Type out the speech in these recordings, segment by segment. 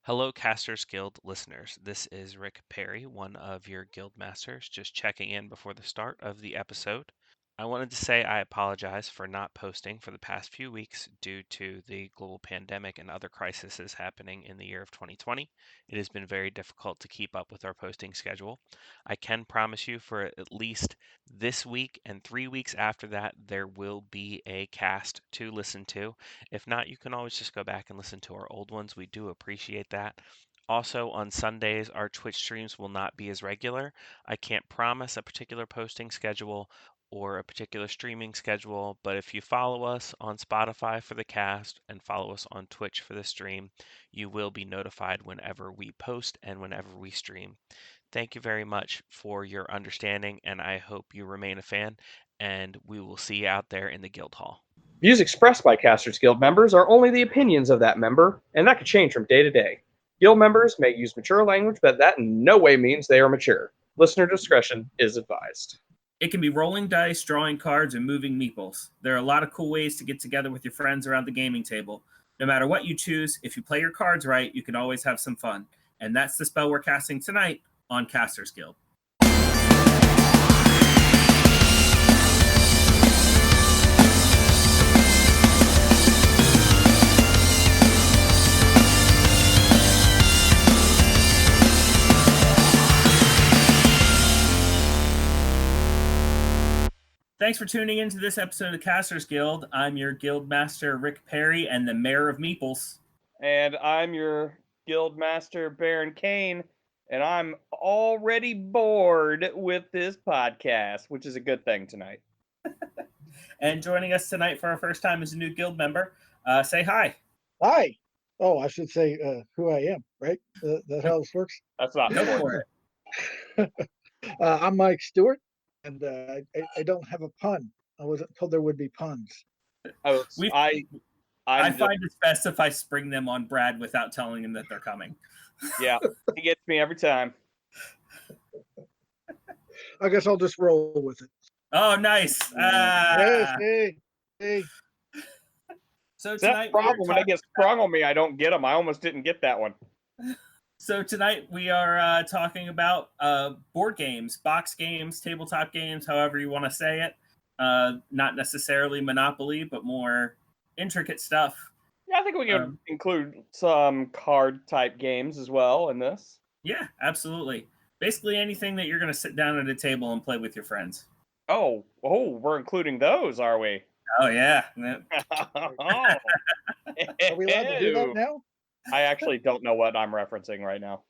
Hello, Casters Guild listeners. This is Rick Perry, one of your guild masters, just checking in before the start of the episode. I wanted to say I apologize for not posting for the past few weeks due to the global pandemic and other crises happening in the year of 2020. It has been very difficult to keep up with our posting schedule. I can promise you for at least this week and 3 weeks after that, there will be a cast to listen to. If not, you can always just go back and listen to our old ones. We do appreciate that. Also, on Sundays, our Twitch streams will not be as regular. I can't promise a particular posting schedule or a particular streaming schedule, but if you follow us on Spotify for the cast and follow us on Twitch for the stream, you will be notified whenever we post and whenever we stream. Thank you very much for your understanding, and I hope you remain a fan, and we will see you out there in the guild hall. Views expressed by Casters Guild members are only the opinions of that member, and that could change from day to day. Guild members may use mature language, but that in no way means they are mature. Listener discretion is advised. It can be rolling dice, drawing cards, and moving meeples. There are a lot of cool ways to get together with your friends around the gaming table. No matter what you choose, if you play your cards right, you can always have some fun. And that's the spell we're casting tonight on Casters Guild. Thanks for tuning into this episode of Casters Guild. I'm your guild master, Rick Perry, and the mayor of Meeples. And I'm your guild master, Baron Kane, and I'm already bored with this podcast, which is a good thing tonight. And joining us tonight for our first time is a new guild member. Say hi. Hi. Oh, I should say who I am, right? That's how this works. That's not Go for it. I'm Mike Stewart, and I don't have a pun. I wasn't told there would be puns. Oh, I find it's best if I spring them on Brad without telling him that they're coming. Yeah, he gets me every time. I guess I'll just roll with it. Oh, nice. Yes, hey. So That's tonight, the problem. When they get sprung on me, I don't get them. I almost didn't get that one. So tonight we are talking about board games, box games, tabletop games, however you want to say it. Not necessarily Monopoly, but more intricate stuff. Yeah, I think we can include some card-type games as well in this. Yeah, absolutely. Basically anything that you're going to sit down at a table and play with your friends. Oh, we're including those, are we? Oh, yeah. Are we allowed to do that now? I actually don't know what I'm referencing right now.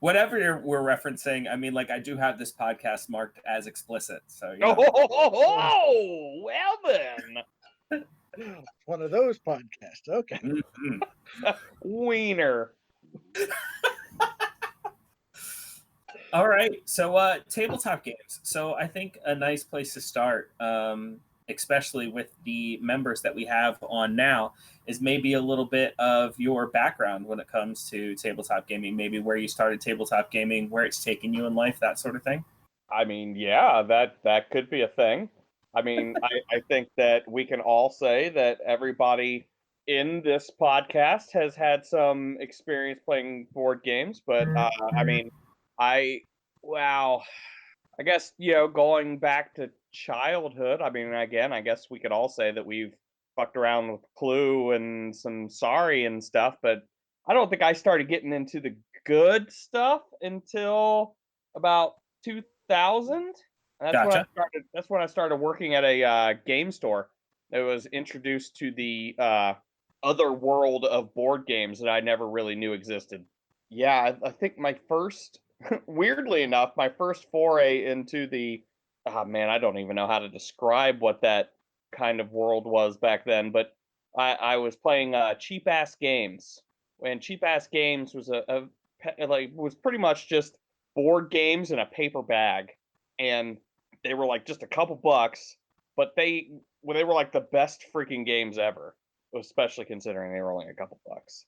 Whatever we're referencing, I mean, like, I do have this podcast marked as explicit. So, well then. One of those podcasts. Okay. Mm-hmm. Wiener. All right. So tabletop games. So I think a nice place to start, especially with the members that we have on now, is maybe a little bit of your background when it comes to tabletop gaming, maybe where you started tabletop gaming, where it's taken you in life, that sort of thing. I mean, yeah, that could be a thing. I mean, I think that we can all say that everybody in this podcast has had some experience playing board games, but I mean, I guess, going back to childhood, I mean, again, I guess we could all say that we've fucked around with Clue and some Sorry and stuff, but I don't think I started getting into the good stuff until about 2000. And Gotcha. That's when I started working at a game store. I was introduced to the other world of board games that I never really knew existed. Yeah, I think my first, weirdly enough, my first foray into the, I don't even know how to describe what that kind of world was back then, but I was playing cheap ass games. And cheap ass games was was pretty much just board games in a paper bag, and they were like just a couple bucks, but they were like the best freaking games ever, especially considering they were only a couple bucks.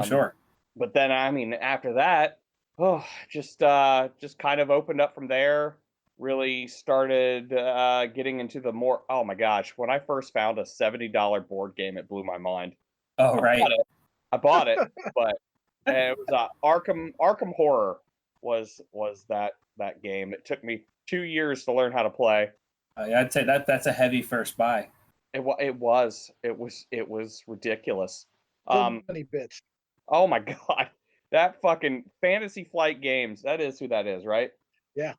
Sure. But then, I mean, after that, just kind of opened up from there. Really started getting into the more. Oh my gosh! When I first found a $70 board game, it blew my mind. Oh, right. I bought it, but and it was Arkham Horror was that game. It took me 2 years to learn how to play. I'd say that's a heavy first buy. It was ridiculous. So many bits. Oh my god, that fucking Fantasy Flight Games. That is who that is, right? Yeah.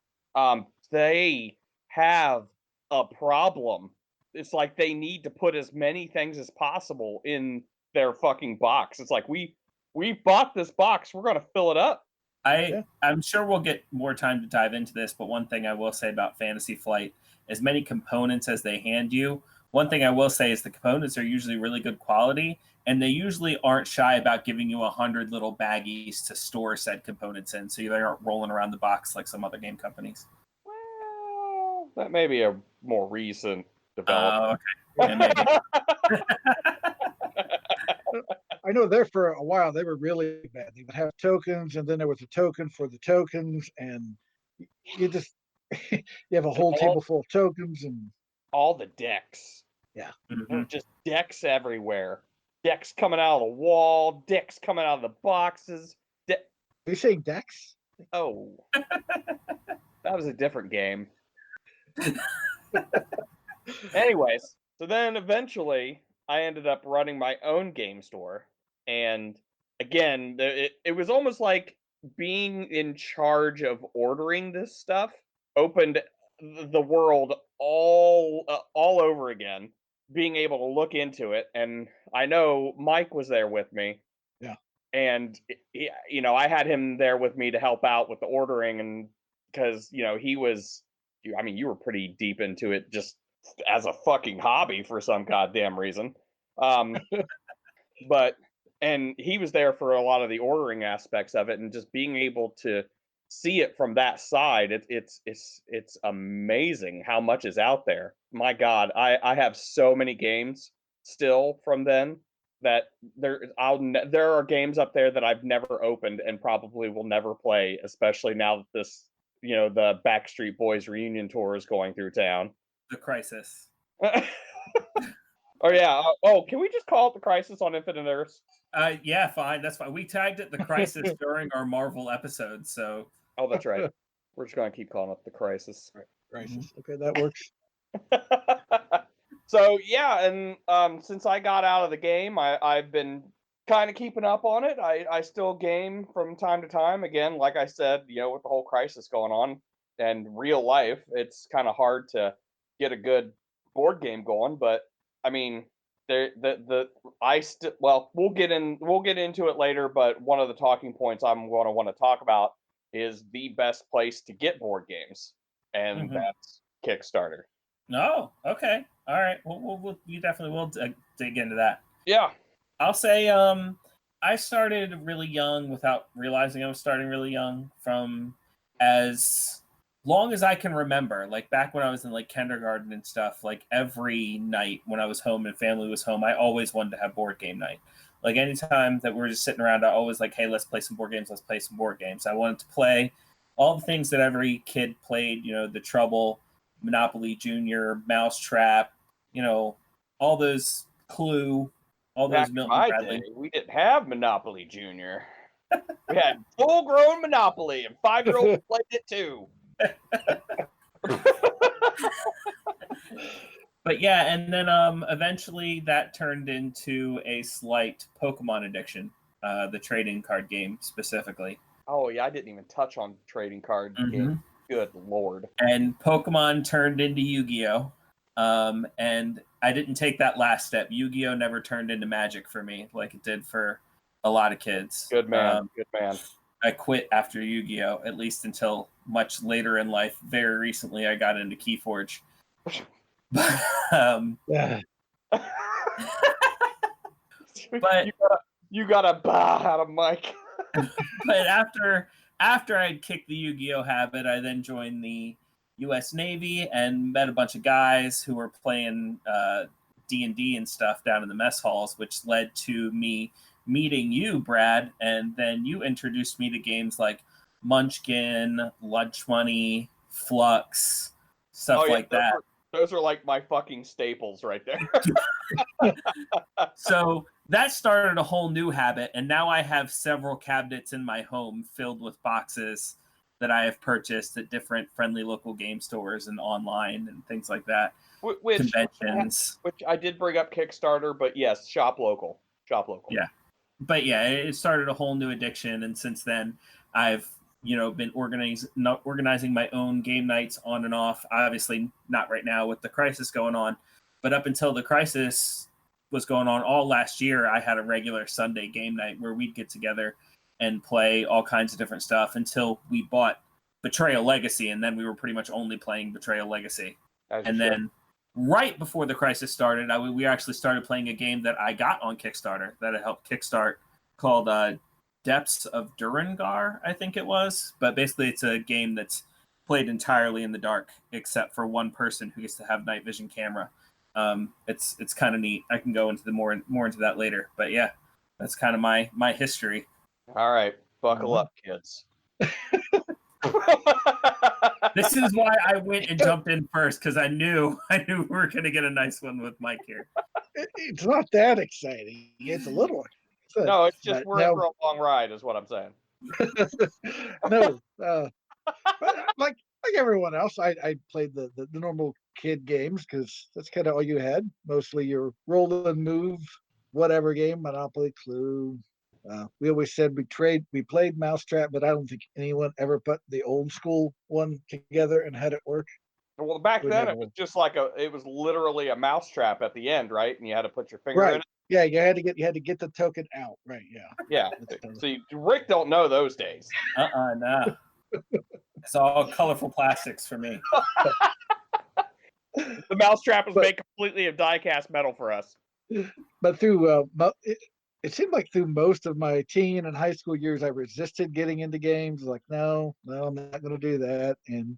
They have a problem. It's like they need to put as many things as possible in their fucking box. It's like we bought this box, we're gonna fill it up. I'm sure we'll get more time to dive into this, but one thing I will say about Fantasy Flight, as many components as they hand you, one thing I will say is the components are usually really good quality, and they usually aren't shy about giving you 100 little baggies to store said components in, so you aren't rolling around the box like some other game companies. Well, that may be a more recent development. Okay. Yeah, maybe. I know there for a while they were really bad. They would have tokens, and then there was a token for the tokens, and you just you have a whole table full of tokens and all the decks. Yeah. There were just decks everywhere. Decks coming out of the wall, decks coming out of the boxes. Are you saying decks? Oh. That was a different game. Anyways, so then eventually I ended up running my own game store. And again, it was almost like being in charge of ordering this stuff opened the world all over again. Being able to look into it, and I know Mike was there with me. Yeah. And you know, I had him there with me to help out with the ordering, and because you know he was, I mean, you were pretty deep into it just as a fucking hobby for some goddamn reason. But and he was there for a lot of the ordering aspects of it, and just being able to see it from that side, it's amazing how much is out there. My God, I have so many games still from then that there are games up there that I've never opened and probably will never play, especially now that this, you know, the Backstreet Boys reunion tour is going through town. The Crisis. Oh yeah. Oh, can we just call it the Crisis on Infinite Earths? Yeah, fine. That's fine. We tagged it the Crisis during our Marvel episode, so. Oh, that's right. We're just gonna keep calling it the Crisis. Crisis. Okay, that works. So yeah, and since I got out of the game, I've been kind of keeping up on it. I still game from time to time. Again, like I said, you know, with the whole Crisis going on and real life, it's kind of hard to get a good board game going. But I mean, well, we'll get into it later. But one of the talking points I'm going to want to talk about is the best place to get board games, and that's Kickstarter. No, okay, all right. We definitely will dig into that. Yeah, I'll say I started really young without realizing I was starting really young. From as long as I can remember, like back when I was in like kindergarten and stuff, like every night when I was home and family was home, I always wanted to have board game night. Like anytime that we were just sitting around, I always like, hey, let's play some board games. Let's play some board games. I wanted to play all the things that every kid played, you know, the Trouble, Monopoly Junior, Mousetrap, you know, all those Clue, all those Milton Bradley. We didn't have Monopoly Junior. We had full-grown Monopoly, and 5-year-olds played it too. But yeah, and then eventually that turned into a slight Pokemon addiction, the trading card game specifically. Oh yeah, I didn't even touch on trading card game. Good Lord. And Pokemon turned into Yu-Gi-Oh! And I didn't take that last step. Yu-Gi-Oh! Never turned into Magic for me like it did for a lot of kids. Good man. Good man. I quit after Yu-Gi-Oh! At least until much later in life. Very recently, I got into Keyforge. Yeah. But you got a bah out of Mike. But after I'd kicked the Yu-Gi-Oh! Habit, I then joined the U.S. Navy and met a bunch of guys who were playing D&D and stuff down in the mess halls, which led to me meeting you, Brad, and then you introduced me to games like Munchkin, Lunch Money, Flux, stuff like that. Those are like my fucking staples right there. So that started a whole new habit, and now I have several cabinets in my home filled with boxes that I have purchased at different friendly local game stores and online and things like that. Conventions. Which I did bring up Kickstarter, but yes, shop local. Shop local. Yeah. But yeah, it started a whole new addiction, and since then I've been organizing my own game nights on and off. Obviously not right now with the crisis going on, but up until the crisis was going on all last year, I had a regular Sunday game night where we'd get together and play all kinds of different stuff until we bought Betrayal Legacy, and then we were pretty much only playing Betrayal Legacy. And then right before the crisis started, we actually started playing a game that I got on Kickstarter that I helped kickstart called Depths of Durangar, I think it was. But basically, it's a game that's played entirely in the dark, except for one person who gets to have night vision camera. It's kind of neat. I can go into more into that later. But yeah, that's kind of my history. All right, buckle up, kids. This is why I went and jumped in first, because I knew we were going to get a nice one with Mike here. It's not that exciting. It's a little. No, it's just we're in for a long ride, is what I'm saying. No, but like everyone else, I played the normal kid games because that's kind of all you had. Mostly your roll and move, whatever game, Monopoly, Clue. We always said we played Mousetrap, but I don't think anyone ever put the old school one together and had it work. Well, back then it was just like it was literally a mousetrap at the end, right? And you had to put your finger in it. Yeah, you had to get the token out, right? Yeah. Yeah. See, Rick don't know those days. No. It's all colorful plastics for me. The mousetrap was made completely of die-cast metal for us. But through it seemed like through most of my teen and high school years, I resisted getting into games. Like, no, I'm not going to do that. And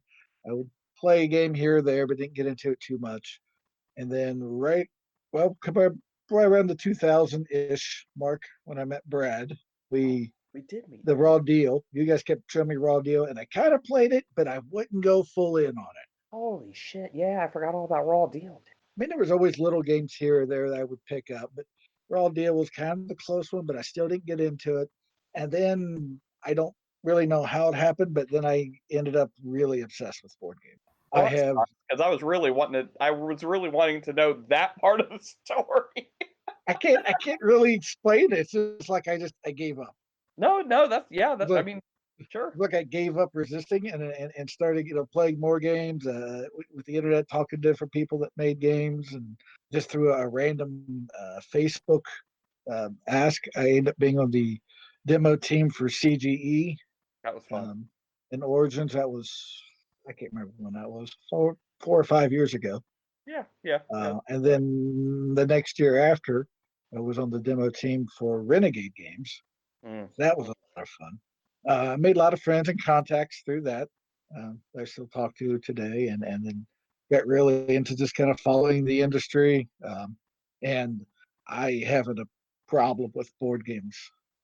I would play a game here or there, but didn't get into it too much. And then right around the 2000-ish mark when I met Brad, we did meet the Raw Deal. You guys kept showing me Raw Deal, and I kind of played it, but I wouldn't go full in on it. Holy shit! Yeah, I forgot all about Raw Deal. I mean, there was always little games here or there that I would pick up, but Raw Deal was kind of the close one, but I still didn't get into it. And then I don't really know how it happened, but then I ended up really obsessed with board games. Because I was really wanting to know that part of the story. I can't really explain it. It's just like I gave up. No, I mean, sure. Look, I gave up resisting and started playing more games with the internet, talking to different people that made games, and just through a random Facebook ask, I ended up being on the demo team for CGE. That was fun. In Origins, that was, I can't remember when that was, 4 or 5 years ago. Yeah. And then the next year after, I was on the demo team for Renegade Games. That was a lot of fun. I made a lot of friends and contacts through that. I still talk to today, and then got really into just kind of following the industry. And I haven't a problem with board games.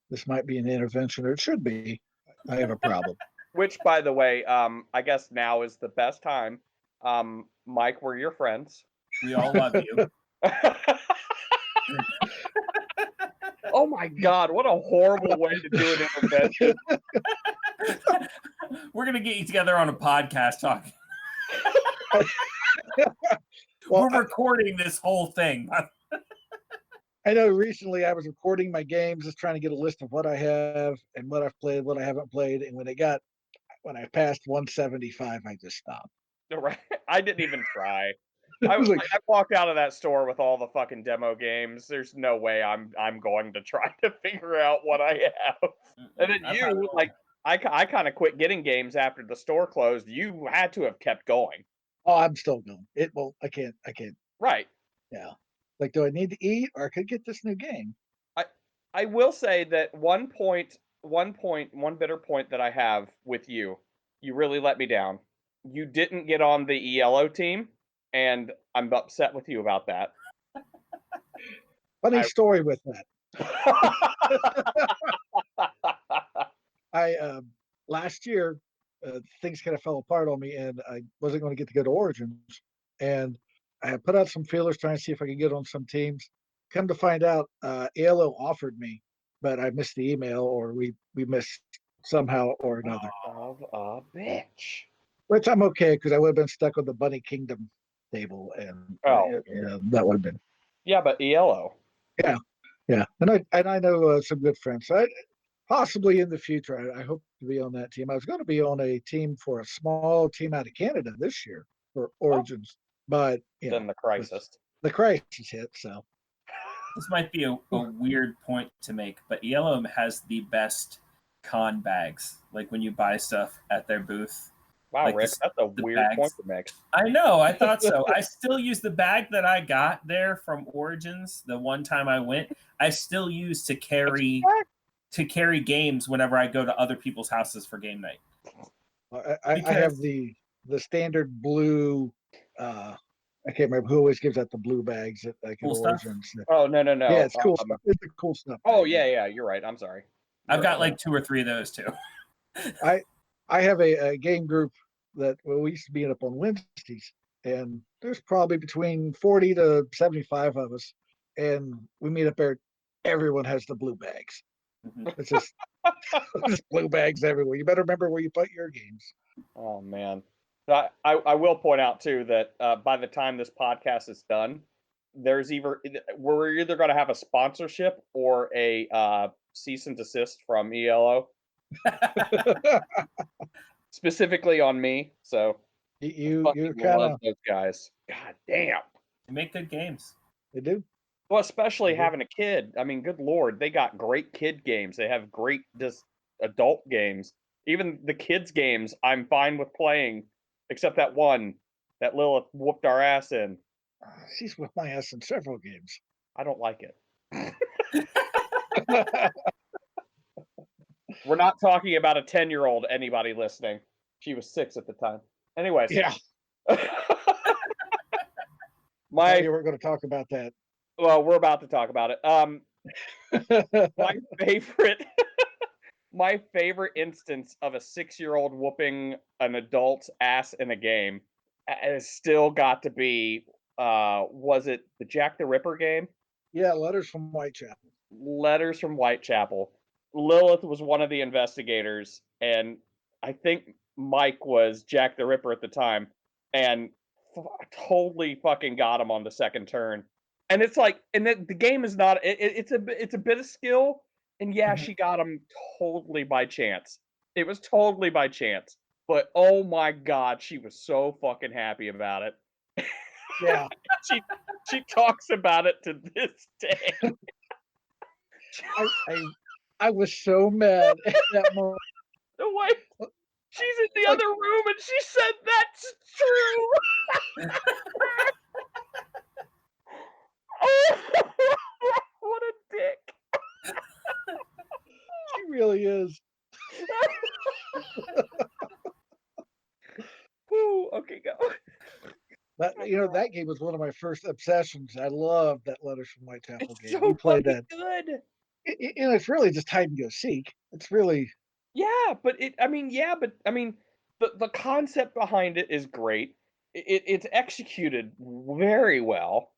This might be an intervention, or it should be. I have a problem. Which, by the way, I guess now is the best time. Mike, we're your friends. We all love you. Oh my God, what a horrible way to do an intervention. We're going to get you together on a podcast talking. Well, we're recording this whole thing. I know recently I was recording my games, just trying to get a list of what I have and what I've played, what I haven't played. And when I passed 175, I just stopped. Right. I didn't even try. I walked out of that store with all the fucking demo games. There's no way I'm going to try to figure out what I have. And then I kind of quit getting games after the store closed. You had to have kept going. Oh, I'm still going. I can't. Right. Yeah. Like, do I need to eat, or I could get this new game? I will say that one bitter point that I have with you really let me down. You didn't get on the ELO team, and I'm upset with you about that. Funny story with that. Last year, things kind of fell apart on me, and I wasn't going to get to go to Origins. And I had put out some feelers trying to see if I could get on some teams. come to find out, ALO offered me, but I missed the email, or we missed somehow or another. Of a bitch. Which I'm okay, because I would have been stuck with the Bunny Kingdom table, and that would have been. Yeah, but ELO. Yeah, and I know some good friends. So possibly in the future, I hope to be on that team. I was going to be on a team for a small team out of Canada this year for Origins, but Then the crisis. The crisis hit. So this might be a weird point to make, but ELO has the best con bags. Like when you buy stuff at their booth. Wow, like Rick, that's a weird bags. point to make. I know, I thought so. I still use the bag that I got there from Origins the one time I went. I still use to carry games whenever I go to other people's houses for game night. I have the standard blue. I can't remember who always gives out the blue bags at like cool Origins. Oh no! Yeah, it's cool stuff. It's the cool stuff. Oh yeah, you're right. I'm sorry. I've got like 2 or 3 of those too. I have a game group that we used to be up on Wednesdays, and there's probably between 40 to 75 of us, and we meet up there. Everyone has the blue bags. It's just blue bags everywhere. You better remember where you put your games. Oh man, I will point out too that by the time this podcast is done, we're either going to have a sponsorship or a cease and desist from ELO. Specifically on me, so you kind of those guys. God damn, they make good games. They do. Well, especially having a kid. I mean, good lord, they got great kid games. They have great just adult games. Even the kids' games, I'm fine with playing, except that one that Lilith whooped our ass in. She's whooped my ass in several games. I don't like it. We're not talking about a 10-year-old, anybody listening. She was 6 at the time. Anyways. Yeah. You weren't going to talk about that. Well, we're about to talk about it. My favorite instance of a 6-year-old whooping an adult's ass in a game has still got to be, was it the Jack the Ripper game? Yeah, Letters from Whitechapel. Letters from Whitechapel. Lilith was one of the investigators, and I think Mike was Jack the Ripper at the time, and totally fucking got him on the second turn. And it's like, and the game is not. It's a bit of skill, and yeah, she got him totally by chance. It was totally by chance, but oh my god, she was so fucking happy about it. Yeah, she talks about it to this day. I was so mad at that moment. The way she's in the other room and she said that's true. What a dick. She really is. Ooh, okay, go. But that game was one of my first obsessions. I loved that Letters from Whitechapel game. So we played that. Good. It's really just hide and go seek. It's really. Yeah, but the concept behind it is great. It's executed very well.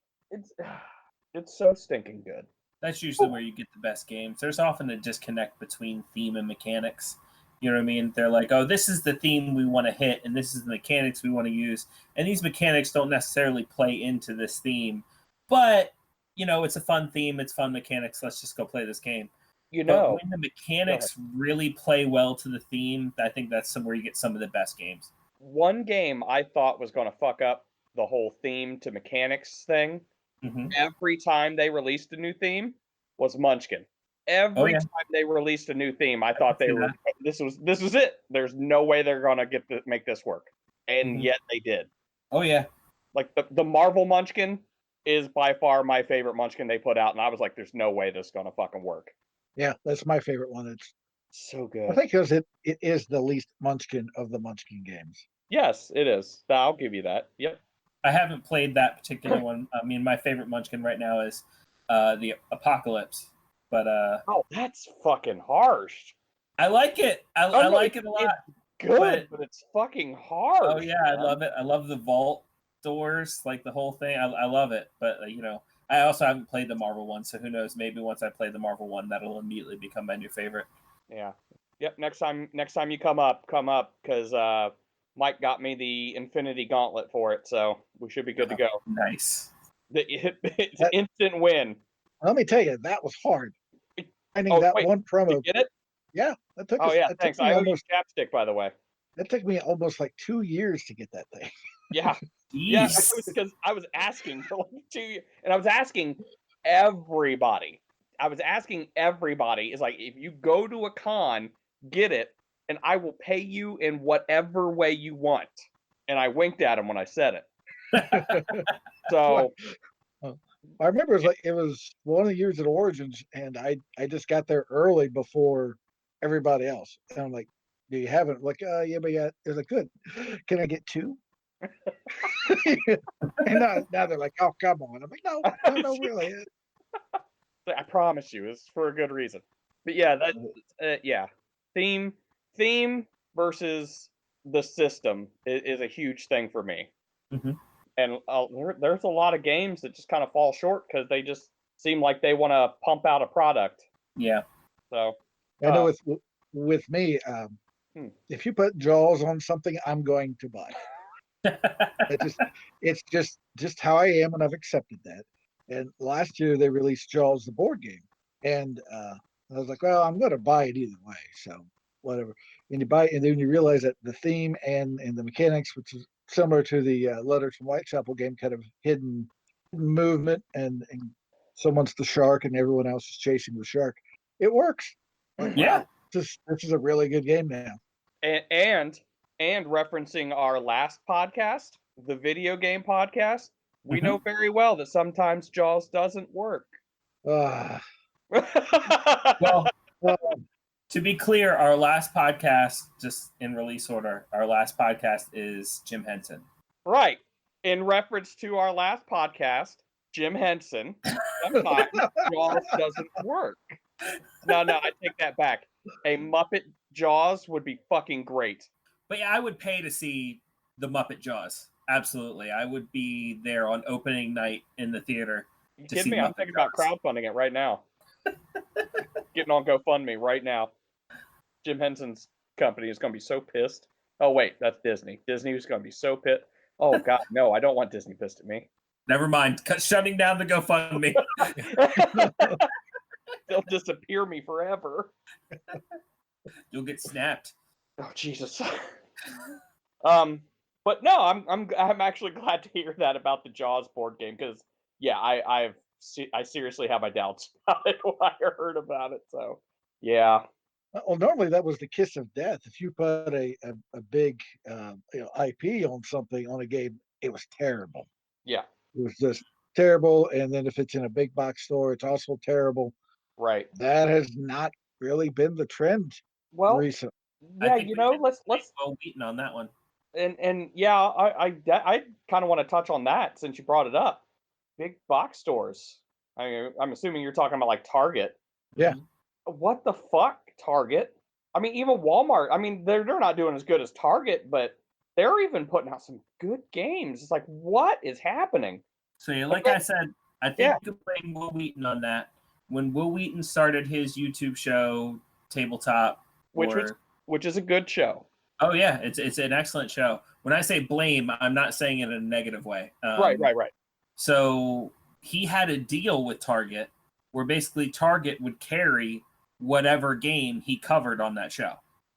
It's so stinking good. That's usually where you get the best games. There's often a disconnect between theme and mechanics. You know what I mean? They're like, oh, this is the theme we want to hit, and this is the mechanics we want to use. And these mechanics don't necessarily play into this theme. But, it's a fun theme. It's fun mechanics. Let's just go play this game. But when the mechanics really play well to the theme, I think that's somewhere you get some of the best games. One game I thought was going to fuck up the whole theme to mechanics thing. Mm-hmm. Every time they released a new theme was Munchkin. Every time they released a new theme, I thought this was it. There's no way they're gonna make this work, and yet they did. Oh yeah, like the Marvel Munchkin is by far my favorite Munchkin they put out, and I was like, there's no way this is gonna fucking work. Yeah, that's my favorite one. It's so good. I think because it is the least Munchkin of the Munchkin games. Yes, it is. I'll give you that. Yep. I haven't played that particular one. I mean, my favorite Munchkin right now is the Apocalypse. But oh, that's fucking harsh. I like it. I like it a lot. Good, but it's fucking harsh. Oh yeah, man. I love it. I love the vault doors, like the whole thing. I love it. But I also haven't played the Marvel one, so who knows? Maybe once I play the Marvel one, that'll immediately become my new favorite. Yeah. Yep. Next time you come up, because Mike got me the Infinity Gauntlet for it, so we should be good to go. Nice. It's an instant win. Let me tell you, that was hard. Finding Oh, that wait, one promo. you get it? Yeah, that took Oh us. yeah, That thanks. took me I owe almost. you chapstick, by the way. That took me almost like 2 years to get that thing. Yeah. Yeah, because I was asking for like 2 years, and I was asking everybody. It's like, if you go to a con, get it, and I will pay you in whatever way you want. And I winked at him when I said it. So I remember it was one of the years at Origins, and I just got there early before everybody else. And I'm like, "Do you have it?" Like, yeah, but yeah. It was like, "Good. Can I get 2?" And now they're like, "Oh, come on." I'm like, "No, really." I promise you, it's for a good reason. But yeah, yeah, theme versus the system is a huge thing for me. Mm-hmm. And there's a lot of games that just kind of fall short because they just seem like they want to pump out a product. Yeah. So I know with me, if you put Jaws on something, I'm going to buy it. It's just how I am, and I've accepted that. And last year they released Jaws the board game, and I was like, well, I'm going to buy it either way, so whatever. And you buy it, and then you realize that the theme and the mechanics, which is similar to the Letters from Whitechapel game, kind of hidden movement, and someone's the shark and everyone else is chasing the shark. It works. Like, Yeah. wow, this is a really good game now. And referencing our last podcast, the video game podcast, we know very well that sometimes Jaws doesn't work. Well, to be clear, our last podcast, just in release order, our last podcast is Jim Henson. Right. In reference to our last podcast, Jim Henson, sometimes Jaws doesn't work. No, I take that back. A Muppet Jaws would be fucking great. But yeah, I would pay to see the Muppet Jaws. Absolutely. I would be there on opening night in the theater. You kidding me? I'm thinking about crowdfunding it right now. Getting on GoFundMe right now. Jim Henson's company is going to be so pissed. Oh, wait, that's Disney. Disney is going to be so pissed. Oh, God, no, I don't want Disney pissed at me. Never mind. Shutting down the GoFundMe. They'll disappear me forever. You'll get snapped. Oh, Jesus. But no, I'm actually glad to hear that about the Jaws board game, because yeah, I seriously have my doubts about it when I heard about it. So yeah. Well, normally that was the kiss of death. If you put a big IP on something on a game, it was terrible. Yeah. It was just terrible. And then if it's in a big box store, it's also terrible. Right. That has not really been the trend recently. Yeah, let's Will Wheaton on that one. And yeah, I kind of want to touch on that since you brought it up. Big box stores. I'm assuming you're talking about like Target. Yeah. What the fuck, Target? I mean, even Walmart. I mean, they're not doing as good as Target, but they're even putting out some good games. It's like, what is happening? So yeah, like I said, I think you could blame Will Wheaton on that. When Will Wheaton started his YouTube show, Tabletop, which is a good show. Oh yeah, it's an excellent show. When I say blame, I'm not saying it in a negative way. Right. So he had a deal with Target where basically Target would carry whatever game he covered on that show.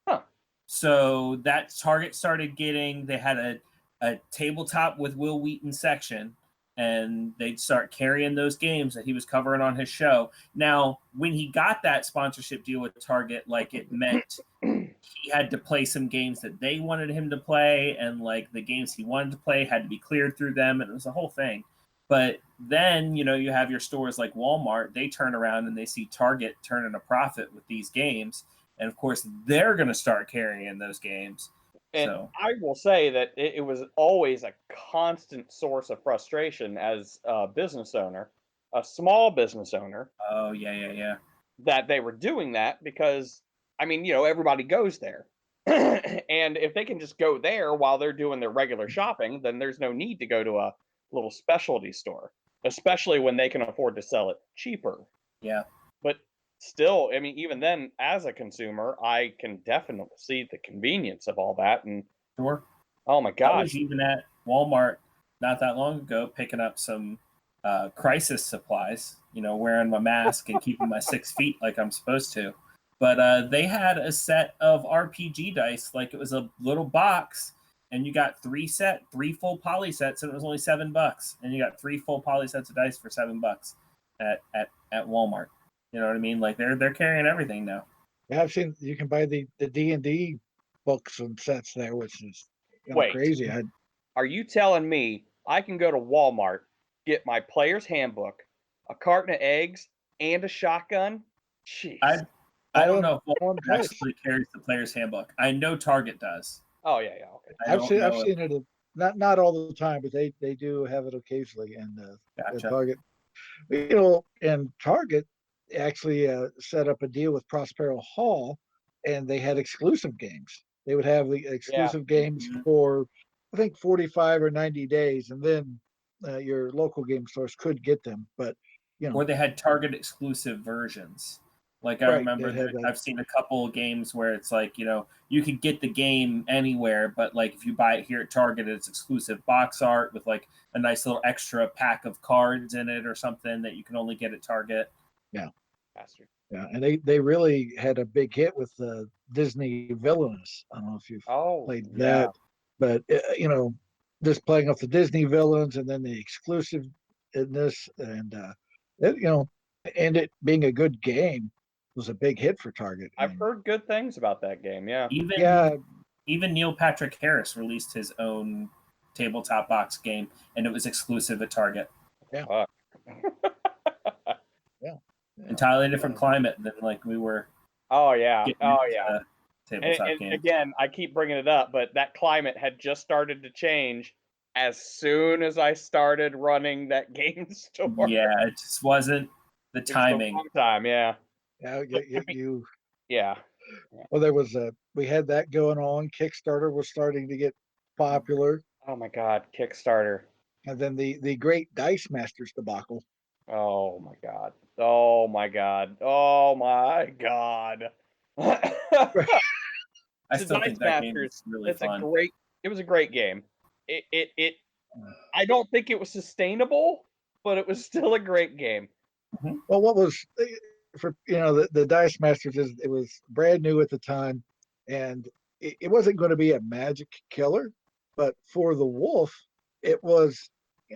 Huh. So that Target started getting, they had a tabletop with Will Wheaton section, and they'd start carrying those games that he was covering on his show. Now, when he got that sponsorship deal with Target, like, it meant he had to play some games that they wanted him to play, and like the games he wanted to play had to be cleared through them, and it was a whole thing. But then, you have your stores like Walmart, they turn around and they see Target turning a profit with these games, and of course they're going to start carrying those games. And I will say that it was always a constant source of frustration as a business owner, a small business owner. Oh, yeah. That they were doing that because, I mean, everybody goes there. And if they can just go there while they're doing their regular shopping, then there's no need to go to a little specialty store. especially when they can afford to sell it cheaper. Yeah. But still, I mean, even then, as a consumer, I can definitely see the convenience of all that. And Sure. oh my I gosh, was even at Walmart not that long ago picking up some crisis supplies, wearing my mask and keeping my 6 feet like I'm supposed to. But they had a set of RPG dice, like it was a little box, and you got three full poly sets, and it was only $7. And you got 3 full poly sets of dice for $7 at Walmart. You know what I mean? Like they're carrying everything now. Yeah, I've seen you can buy the D&D books and sets there, which is wait, crazy. are you telling me I can go to Walmart, get my player's handbook, a carton of eggs, and a shotgun? Jeez. I don't know if one Walmart actually carries the player's handbook. I know Target does. Oh yeah, okay. I've seen it not all the time, but they do have it occasionally in Gotcha. Target. And Target actually set up a deal with Prospero Hall, and they had exclusive games. They would have the exclusive games for, I think, 45 or 90 days, and then your local game stores could get them. But or they had Target exclusive versions. Like I remember I've seen a couple of games where it's like, you could get the game anywhere, but like if you buy it here at Target, it's exclusive box art with like a nice little extra pack of cards in it or something that you can only get at Target. Yeah. Bastard. Yeah, and they really had a big hit with the Disney Villainous. I don't know if you've played that, but just playing off the Disney villains and then the exclusive in this, and and it being a good game was a big hit for Target. I've heard good things about that game. Yeah. Even Neil Patrick Harris released his own tabletop box game, and it was exclusive at Target. Yeah. Entirely different climate than like we were. Oh yeah. Tabletop and games. Again, I keep bringing it up, but that climate had just started to change as soon as I started running that game store. Yeah, it just wasn't the timing. Wrong time, yeah. Yeah. Well, there was we had that going on. Kickstarter was starting to get popular. Oh my God, Kickstarter. And then the Great Dice Masters debacle. Oh my God. Oh my God. Oh my God. I still think that game is really fun. It was a great game. I don't think it was sustainable, but it was still a great game. Well, what was for the Dice Masters it was brand new at the time, and it wasn't going to be a magic killer, but for the Wolf, it was.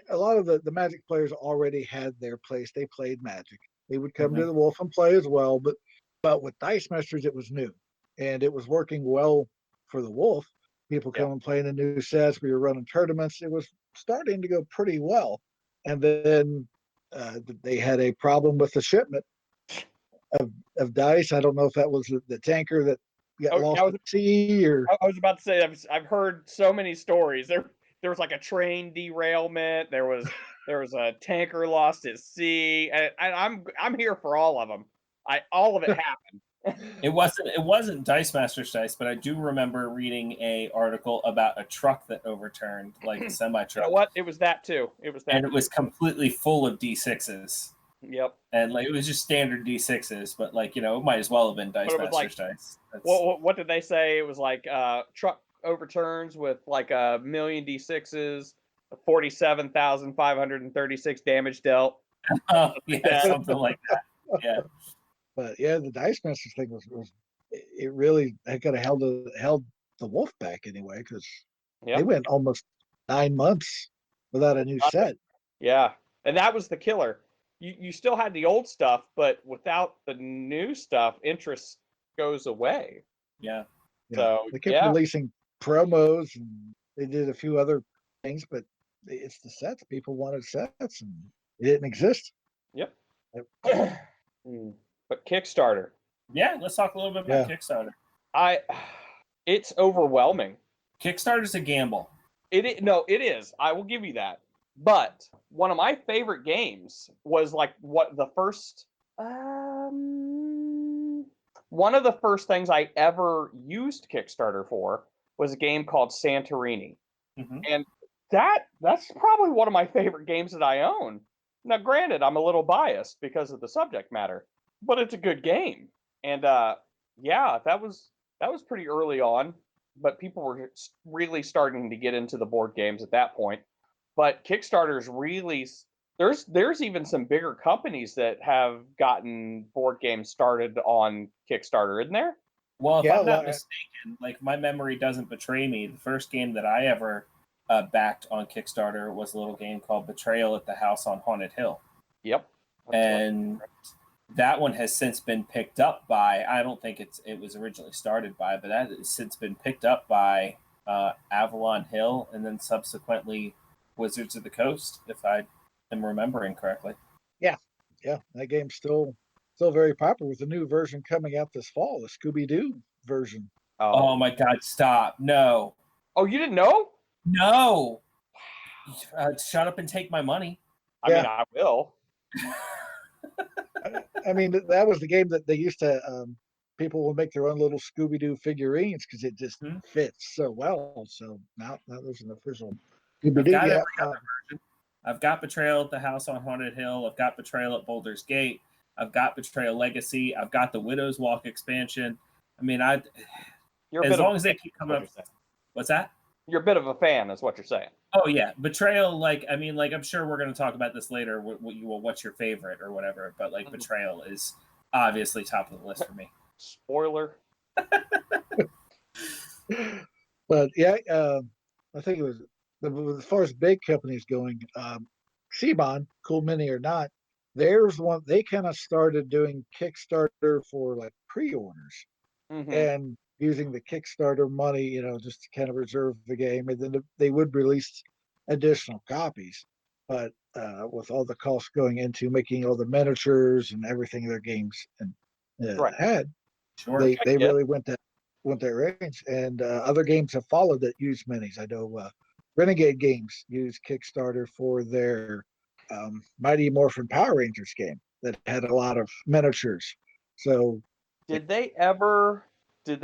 A lot of the Magic players already had their place. They played Magic. They would come to the Wolf and play as well, but with Dice Masters, it was new, and it was working well for the Wolf. People come and play in the new sets. We were running tournaments. It was starting to go pretty well, and then they had a problem with the shipment of dice. I don't know if that was the tanker that got lost at sea, or I was about to say I've heard so many stories. There was like a train derailment. There was a tanker lost at sea. And I'm here for all of them. All of it happened. It wasn't Dice Masters dice, but I do remember reading a article about a truck that overturned, like a semi truck. You know what? It was that too. It was completely full of D6s. Yep. And like it was just standard D6s, but like it might as well have been Dice Masters dice. What did they say? It was like truck overturns with like 1,000,000 D6s, 47,536 damage dealt. Oh yeah, something like that. Yeah. But yeah, the Dice Masters thing was it really could have held the Wolf back anyway, because they went almost 9 months without a new set. Yeah, and that was the killer. You still had the old stuff, but without the new stuff, interest goes away. Yeah. So they kept releasing promos, and they did a few other things, but it's the sets. People wanted sets, and it didn't exist. Yep. But Kickstarter. Yeah, let's talk a little bit about Kickstarter. It's overwhelming. Kickstarter's a gamble. It is. I will give you that. But one of my favorite games was like one of the first things I ever used Kickstarter for was a game called Santorini. And that's probably one of my favorite games that I own. Now, granted, I'm a little biased because of the subject matter, but it's a good game. And yeah, that was pretty early on, but people were really starting to get into the board games at that point. But Kickstarter's really there's even some bigger companies that have gotten board games started on Kickstarter, isn't there? Well, if Yeah, I'm not mistaken, like my memory doesn't betray me, the first game that I ever backed on Kickstarter was a little game called Betrayal at the House on Haunted Hill. Yep. And that one has since been picked up by, I don't think it was originally started by, but that has since been picked up by Avalon Hill and then subsequently Wizards of the Coast, if I am remembering correctly. Yeah, that game's still very popular with the new version coming out this fall, the Scooby-Doo version. Oh my God, stop. No. Oh, you didn't know? No. Shut up and take my money. I mean, I will. I mean, that was the game that they used to, people will make their own little Scooby-Doo figurines because it just fits so well. So now there's an official Scooby-Doo. I've got every other version. I've got Betrayal at the House on Haunted Hill. I've got Betrayal at Boulder's Gate. I've got Betrayal Legacy. I've got the Widow's Walk expansion. I mean, as long as they keep coming up. What's that? You're a bit of a fan, is what you're saying. Oh yeah, Betrayal. I'm sure we're going to talk about this later. What's your favorite or whatever? But Betrayal is obviously top of the list for me. Spoiler. But yeah, I think it was as far as big companies going. Cbon, Cool Mini or not, there's one. They kind of started doing Kickstarter for like pre-orders, and using the Kickstarter money, just to kind of reserve the game, and then they would release additional copies. But with all the costs going into making all the miniatures and everything their games had, they really went that range. And other games have followed that use minis. I know Renegade Games use Kickstarter for their Mighty Morphin Power Rangers game that had a lot of miniatures. So did they ever just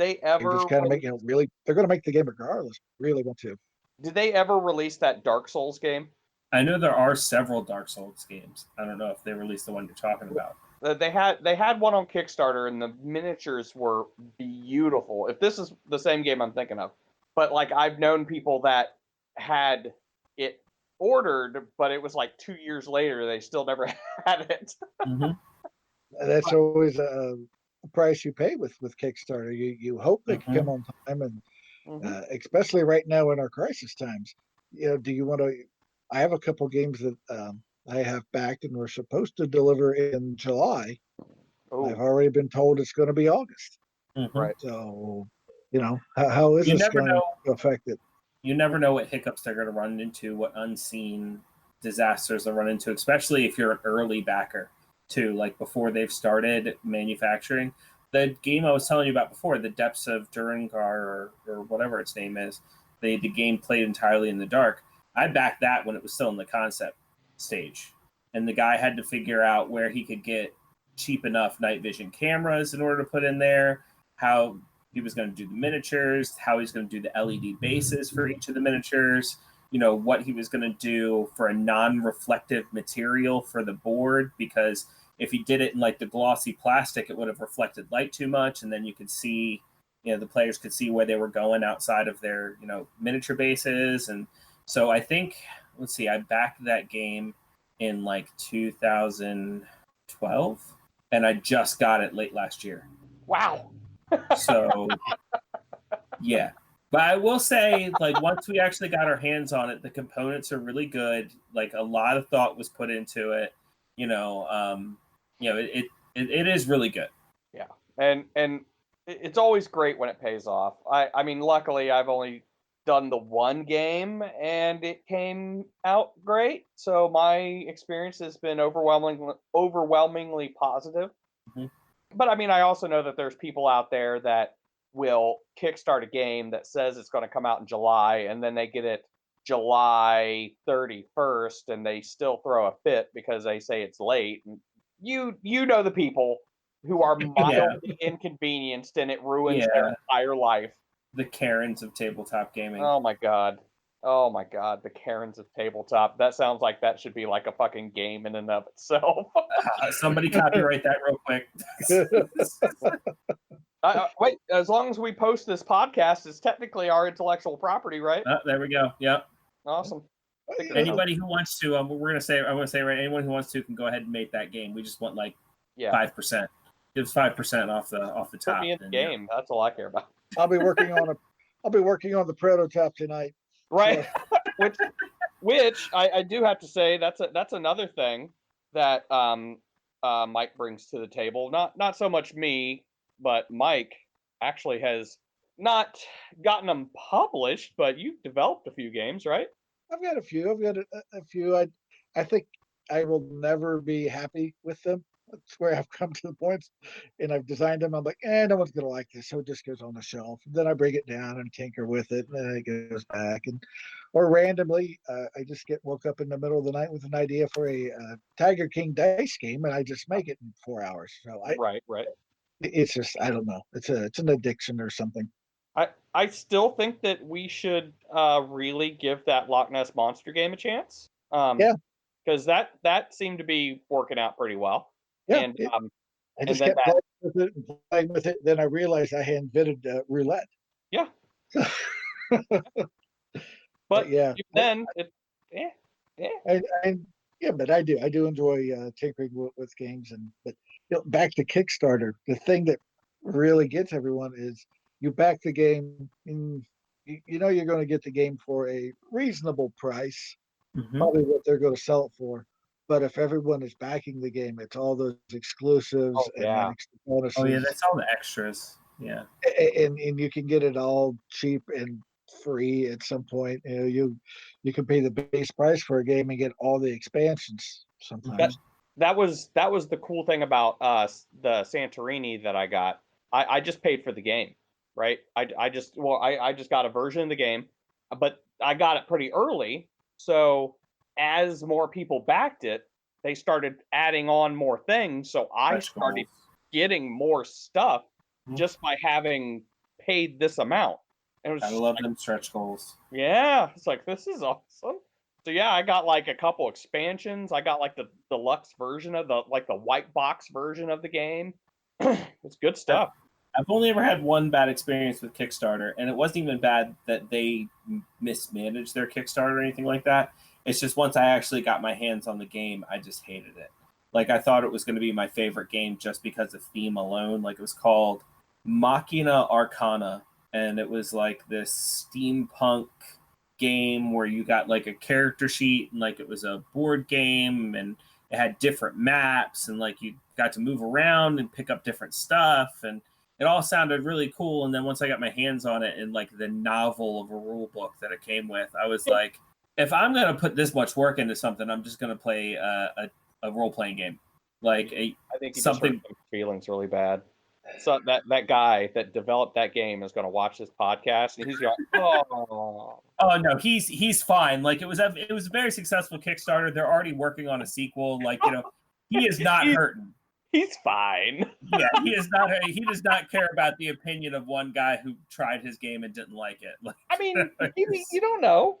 kind of make really? They're going to make the game regardless. Really want to. Did they ever release that Dark Souls game? I know there are several Dark Souls games. I don't know if they released the one you're talking about. They had one on Kickstarter, and the miniatures were beautiful. If this is the same game I'm thinking of, but I've known people that had it ordered, but it was 2 years later they still never had it. That's always a price you pay with Kickstarter. You hope they can come on time, and especially right now in our crisis times. Do you want to? I have a couple games that I have backed and we're supposed to deliver in July. I've already been told it's going to be August. Right. So, how is this going to affect it? You never know what hiccups they're going to run into, what unseen disasters they'll run into, especially if you're an early backer too, before they've started manufacturing. The game I was telling you about before, The Depths of Durangar or whatever its name is, the game played entirely in the dark. I backed that when it was still in the concept stage. And the guy had to figure out where he could get cheap enough night vision cameras in order to put in there, how he was going to do the miniatures, how he's going to do the LED bases for each of the miniatures, what he was going to do for a non-reflective material for the board, because if he did it in the glossy plastic, it would have reflected light too much, and then you could see, the players could see where they were going outside of their, miniature bases. And so I think, I backed that game in 2012, and I just got it late last year. Wow. So, yeah. But I will say, once we actually got our hands on it, the components are really good. A lot of thought was put into it. It is really good. Yeah. And it's always great when it pays off. I mean, luckily, I've only done the one game and it came out great. So my experience has been overwhelmingly positive. But I mean, I also know that there's people out there that will kickstart a game that says it's going to come out in July, and then they get it July 31st and they still throw a fit because they say it's late. And you know the people who are mildly inconvenienced and it ruins their entire life. The Karens of tabletop gaming. Oh my God. Oh my god, the Karens of tabletop. That sounds like that should be like a fucking game in and of itself. Somebody copyright that real quick. Wait, as long as we post this podcast, it's technically our intellectual property, right? There we go. Yep. Awesome. Anybody who wants to, we're gonna say, I want to say, right? Anyone who wants to can go ahead and make that game. We just want like 5%. Give us 5% off the top. Put me in the game. Yeah. That's all I care about. I'll be working on the prototype tonight. Right. So. which I do have to say that's another thing that Mike brings to the table. Not so much me, but Mike actually has not gotten them published, but you've developed a few games, right? I've got a few. A few. I think I will never be happy with them. That's where I've come to the points, and I've designed them. I'm like, no one's gonna like this, so it just goes on the shelf. And then I bring it down and tinker with it, and then it goes back. Or randomly, I just get woke up in the middle of the night with an idea for a Tiger King dice game, and I just make it in 4 hours. So right. It's just, I don't know. It's an addiction or something. I still think that we should really give that Loch Ness Monster game a chance. Yeah. Because that seemed to be working out pretty well. Yeah. And I just kept playing with it. Then I realized I had invented roulette. Yeah. But yeah. Then but I do enjoy tinkering with games, but back to Kickstarter. The thing that really gets everyone is you back the game, and you know you're going to get the game for a reasonable price, probably what they're going to sell it for. But if everyone is backing the game, it's all those exclusives and extra bonuses. Oh yeah, that's all the extras. Yeah, and you can get it all cheap and free at some point. You can pay the base price for a game and get all the expansions sometimes. That was the cool thing about the Santorini that I got. I just paid for the game, right? I just got a version of the game, but I got it pretty early. So as more people backed it, they started adding on more things. So I started getting more stuff just by having paid this amount. And I love them stretch goals. Yeah, it's like, this is awesome. So yeah, I got like a couple expansions. I got like the deluxe version of the white box version of the game. It's good stuff. I've only ever had one bad experience with Kickstarter, and it wasn't even bad that they mismanaged their Kickstarter or anything like that. It's just once I actually got my hands on the game, I just hated it. Like, I thought it was going to be my favorite game just because of theme alone. Like, it was called Machina Arcana, and it was like this steampunk game where you got like a character sheet, and like it was a board game, and it had different maps, and like you got to move around and pick up different stuff, and it all sounded really cool. And then once I got my hands on it and like the novel of a rule book that it came with, I was like, if I'm going to put this much work into something, I'm just going to play a role-playing game. Like I think something feelings really bad. So that guy that developed that game is going to watch this podcast, and he's going, oh no, he's fine. Like, it was a very successful Kickstarter. They're already working on a sequel. Like, he is not hurting. He's fine. Yeah, he is not. He does not care about the opinion of one guy who tried his game and didn't like it. Like, I mean, you don't know.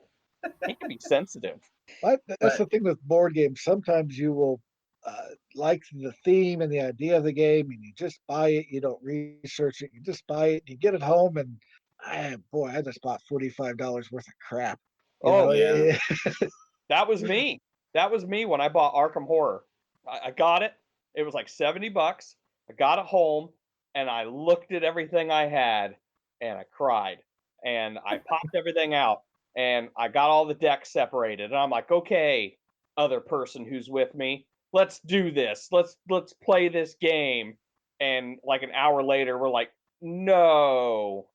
He can be sensitive. That's the thing with board games. Sometimes you will like the theme and the idea of the game, and you just buy it. You don't research it. You just buy it. You get it home, and I just bought $45 worth of crap. Yeah. That was me. That was me when I bought Arkham Horror. I got it. It was like $70. I got it home, and I looked at everything I had, and I cried. And I popped everything out, and I got all the decks separated. And I'm like, okay, other person who's with me, let's do this. Let's play this game. And like an hour later, we're like, no.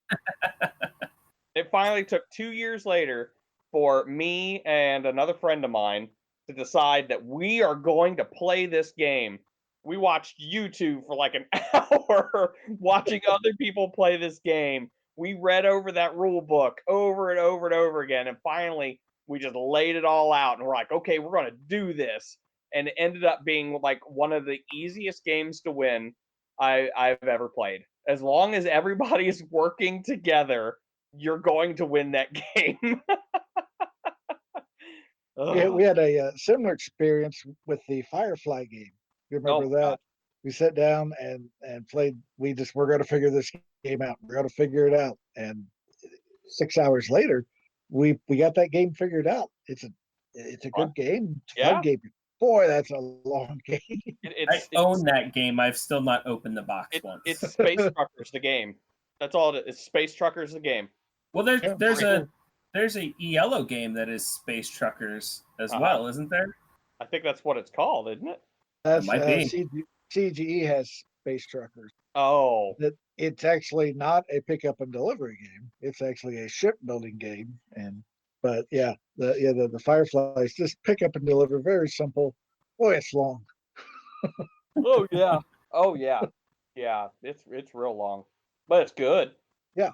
It finally took 2 years later for me and another friend of mine to decide that we are going to play this game. We watched YouTube for like an hour watching other people play this game. We read over that rule book over and over and over again. And finally, we just laid it all out. And we're like, okay, we're going to do this. And it ended up being like one of the easiest games to win I've ever played. As long as everybody is working together, you're going to win that game. We had a similar experience with the Firefly game. You Oh remember my god. that? We sat down and played. We're going to figure this game out. We're going to figure it out. And 6 hours later, we got that game figured out. It's a Fun. good game. It's a fun Yeah. game. Boy, that's a long game. I own that game. I've still not opened the box once. It's Space Truckers the game. That's all it is. Space Truckers the game. Well, Yeah, there's a yellow game that is Space Truckers as well, isn't there? I think that's what it's called, isn't it? That's might be. CGE has Space Truckers. Oh, It's actually not a pickup and delivery game. It's actually a shipbuilding game. But yeah, the Fireflies just pick up and deliver. Very simple. Boy, it's long. oh yeah, oh yeah, yeah. It's real long, but it's good. Yeah.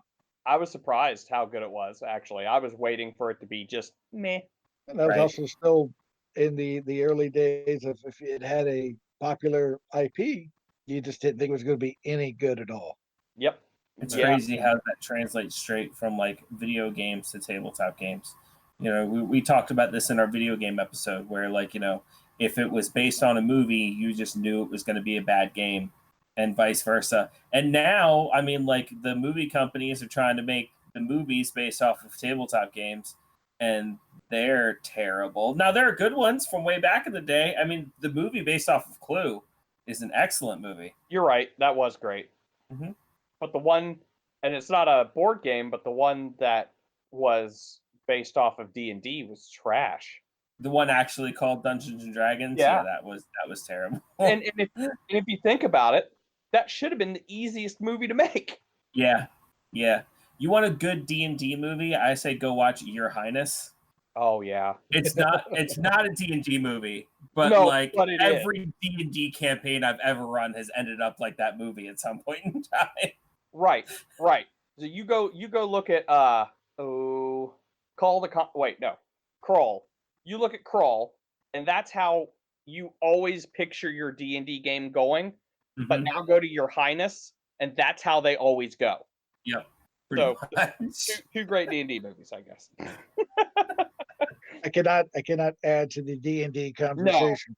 I was surprised how good it was. Actually, I was waiting for it to be just meh. And that was Right. also still in the early days of if it had a popular IP, you just didn't think it was going to be any good at all. Yep. It's Yeah. crazy how that translates straight from like video games to tabletop games. You know, we talked about this in our video game episode where, like, you know, if it was based on a movie, you just knew it was going to be a bad game, and vice versa. And now, I mean, like, the movie companies are trying to make the movies based off of tabletop games, and they're terrible. Now, there are good ones from way back in the day. I mean, the movie based off of Clue is an excellent movie. You're right. That was great. Mhm. But the one, and it's not a board game, but the one that was based off of D&D was trash. The one actually called Dungeons and Dragons, Yeah. that was terrible. And if you think about it, that should have been the easiest movie to make. Yeah. You want a good D&D movie? I say go watch Your Highness. Oh yeah. It's not a D&D movie, but No, like but it every D&D campaign I've ever run has ended up like that movie at some point in time. Right. So you go look at Crawl. You look at Crawl, and that's how you always picture your D&D game going. But Mhm. now go to Your Highness, and that's how they always go. Yep. So much. two great D&D movies, I guess. I cannot add to the D&D conversation.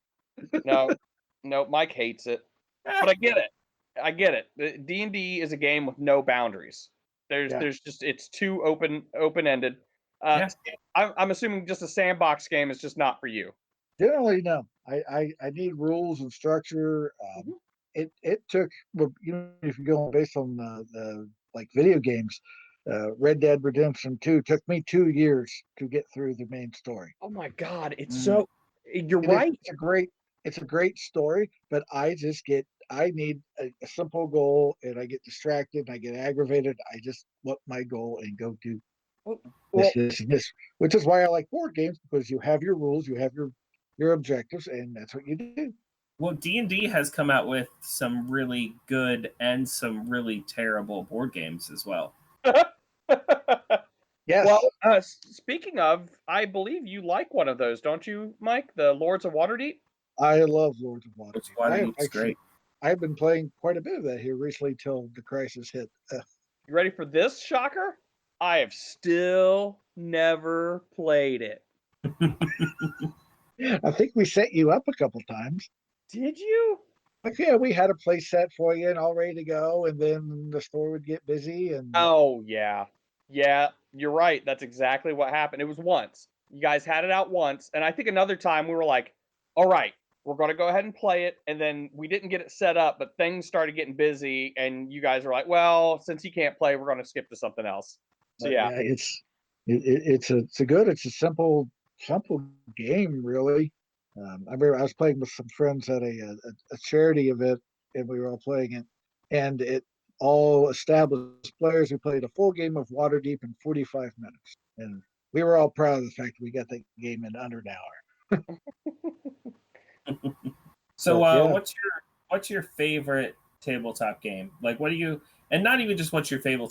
No, Mike hates it, but I get it. The D&D is a game with no boundaries. There's just it's too open ended. Yeah. I'm assuming just a sandbox game is just not for you. Generally, no. I need rules and structure. It took, well, if you're going based on the like video games, Red Dead Redemption 2 took me 2 years to get through the main story. Oh my god, it's Mm. so you're It right. It's a great story, but I need a simple goal, and I get distracted, and I get aggravated. I just want my goal and go do Well, this, and this, which is why I like board games, because you have your rules, you have your objectives, and that's what you do. Well, D&D has come out with some really good and some really terrible board games as well. Yes. Well, speaking of, I believe you like one of those, don't you, Mike? The Lords of Waterdeep? I love Lords of Waterdeep. Waterdeep's great. I've been playing quite a bit of that here recently till the crisis hit. You ready for this shocker? I have still never played it. I think we set you up a couple times. Did you? Like, yeah, we had a place set for you and all ready to go, and then the store would get busy. And Oh, yeah. Yeah, you're right. That's exactly what happened. It was once. You guys had it out once, and I think another time we were like, all right, we're going to go ahead and play it, and then we didn't get it set up, but things started getting busy, and you guys were like, well, since he can't play, we're going to skip to something else. So, yeah. it's a simple game, really. I remember I was playing with some friends at a charity event, and we were all playing it, and it all established players who played a full game of Waterdeep in 45 minutes, and we were all proud of the fact that we got that game in under an hour. So, Yeah. what's your favorite tabletop game? Like, what do you, and not even just what's your favorite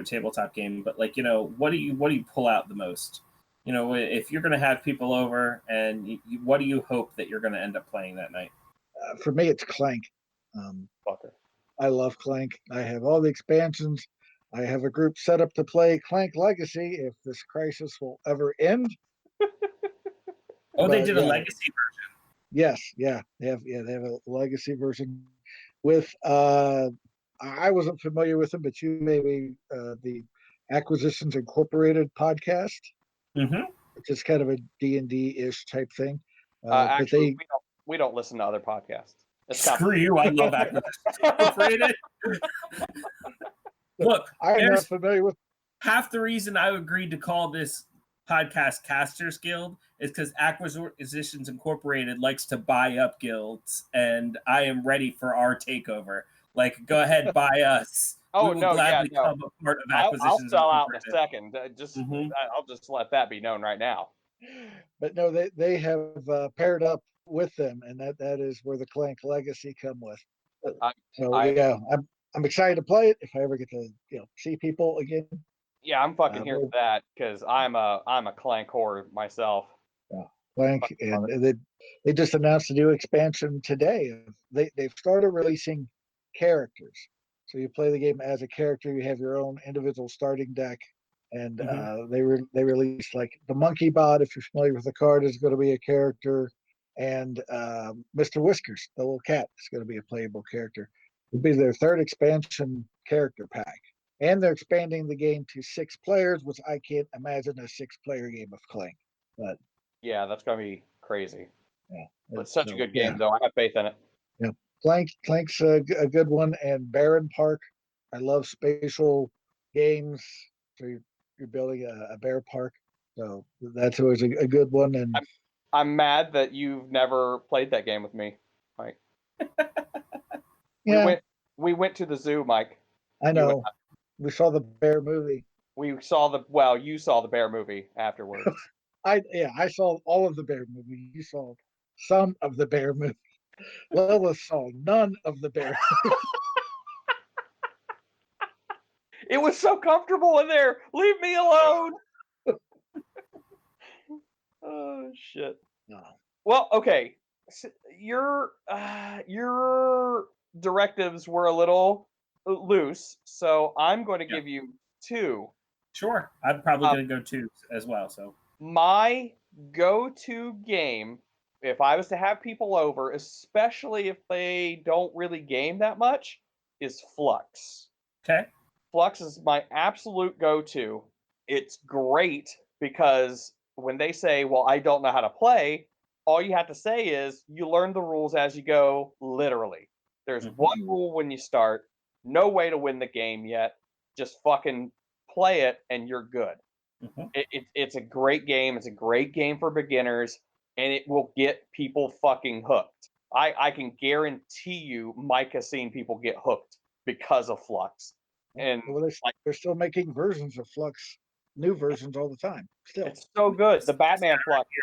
tabletop game, but like, you know, what do you pull out the most? You know, if you're going to have people over, and what do you hope that you're going to end up playing that night? For me, it's Clank. Fucker. I love Clank. I have all the expansions. I have a group set up to play Clank Legacy if this crisis will ever end. Oh, they But did a yeah, legacy yes, yeah, they have a legacy version with I wasn't familiar with them, but you maybe the Acquisitions Incorporated podcast, version. which is kind of a D&D ish type thing. But Actually, they we don't listen to other podcasts. It's Screw you! I love Acquisitions Incorporated. Look, I'm not there's familiar with. half the reason I agreed to call this podcast Casters Guild is because Acquisitions Incorporated likes to buy up guilds, and I am ready for our takeover. Like, go ahead, buy us. Oh We will no, yeah, gladly no. come a part of I'll Acquisitions sell out in a Incorporated. second. Mhm. I'll just let that be known right now. But no, they have paired up with them, and that is where the Clank Legacy come with. I, So I yeah, I'm excited to play it if I ever get to see people again. yeah, I'm fucking here But, for that because I'm a Clank whore myself. Clank, Fucking love and it. they just announced a new expansion today. They've started releasing characters, so you play the game as a character. You have your own individual starting deck, and Mhm. they released like the Monkey Bot. If you're familiar with the card, is going to be a character, and Mr. Whiskers, the little cat, is going to be a playable character. It'll be their third expansion character pack, and they're expanding the game to 6 players, which I can't imagine a 6-player game of Clank, but. Yeah, that's gonna be crazy. Yeah. But such a So good yeah, game, though. I have faith in it. yeah. Clank's a good one, and Baron Park. I love spatial games. So you're building a bear park, so that's always a good one. And I'm mad that you've never played that game with me, Mike. We yeah, went we went to the zoo, Mike. I You and know we saw the bear movie. you saw the bear movie afterwards. I saw all of the bear movie. You saw some of the bear movie. Lola saw none of the bear. It was so comfortable in there. Leave me alone. Oh shit. No. Well, okay. Your directives were a little loose, so I'm going to Yep. give you two. Sure. I'm probably going to go 2 as well. So My go-to game, if I was to have people over, especially if they don't really game that much, is Flux. okay. Flux is my absolute go-to. It's great because when they say, "Well, I don't know how to play," all you have to say is you learn the rules as you go, literally. There's Mhm. one rule when you start, no way to win the game yet. Just fucking play it and you're good. Mhm. It's a great game. It's a great game for beginners, and it will get people fucking hooked. I can guarantee you, Mike has seen people get hooked because of Flux, and Well, like they're still making versions of Flux, new versions all the time. Still, it's so good. The Just Batman Flux, I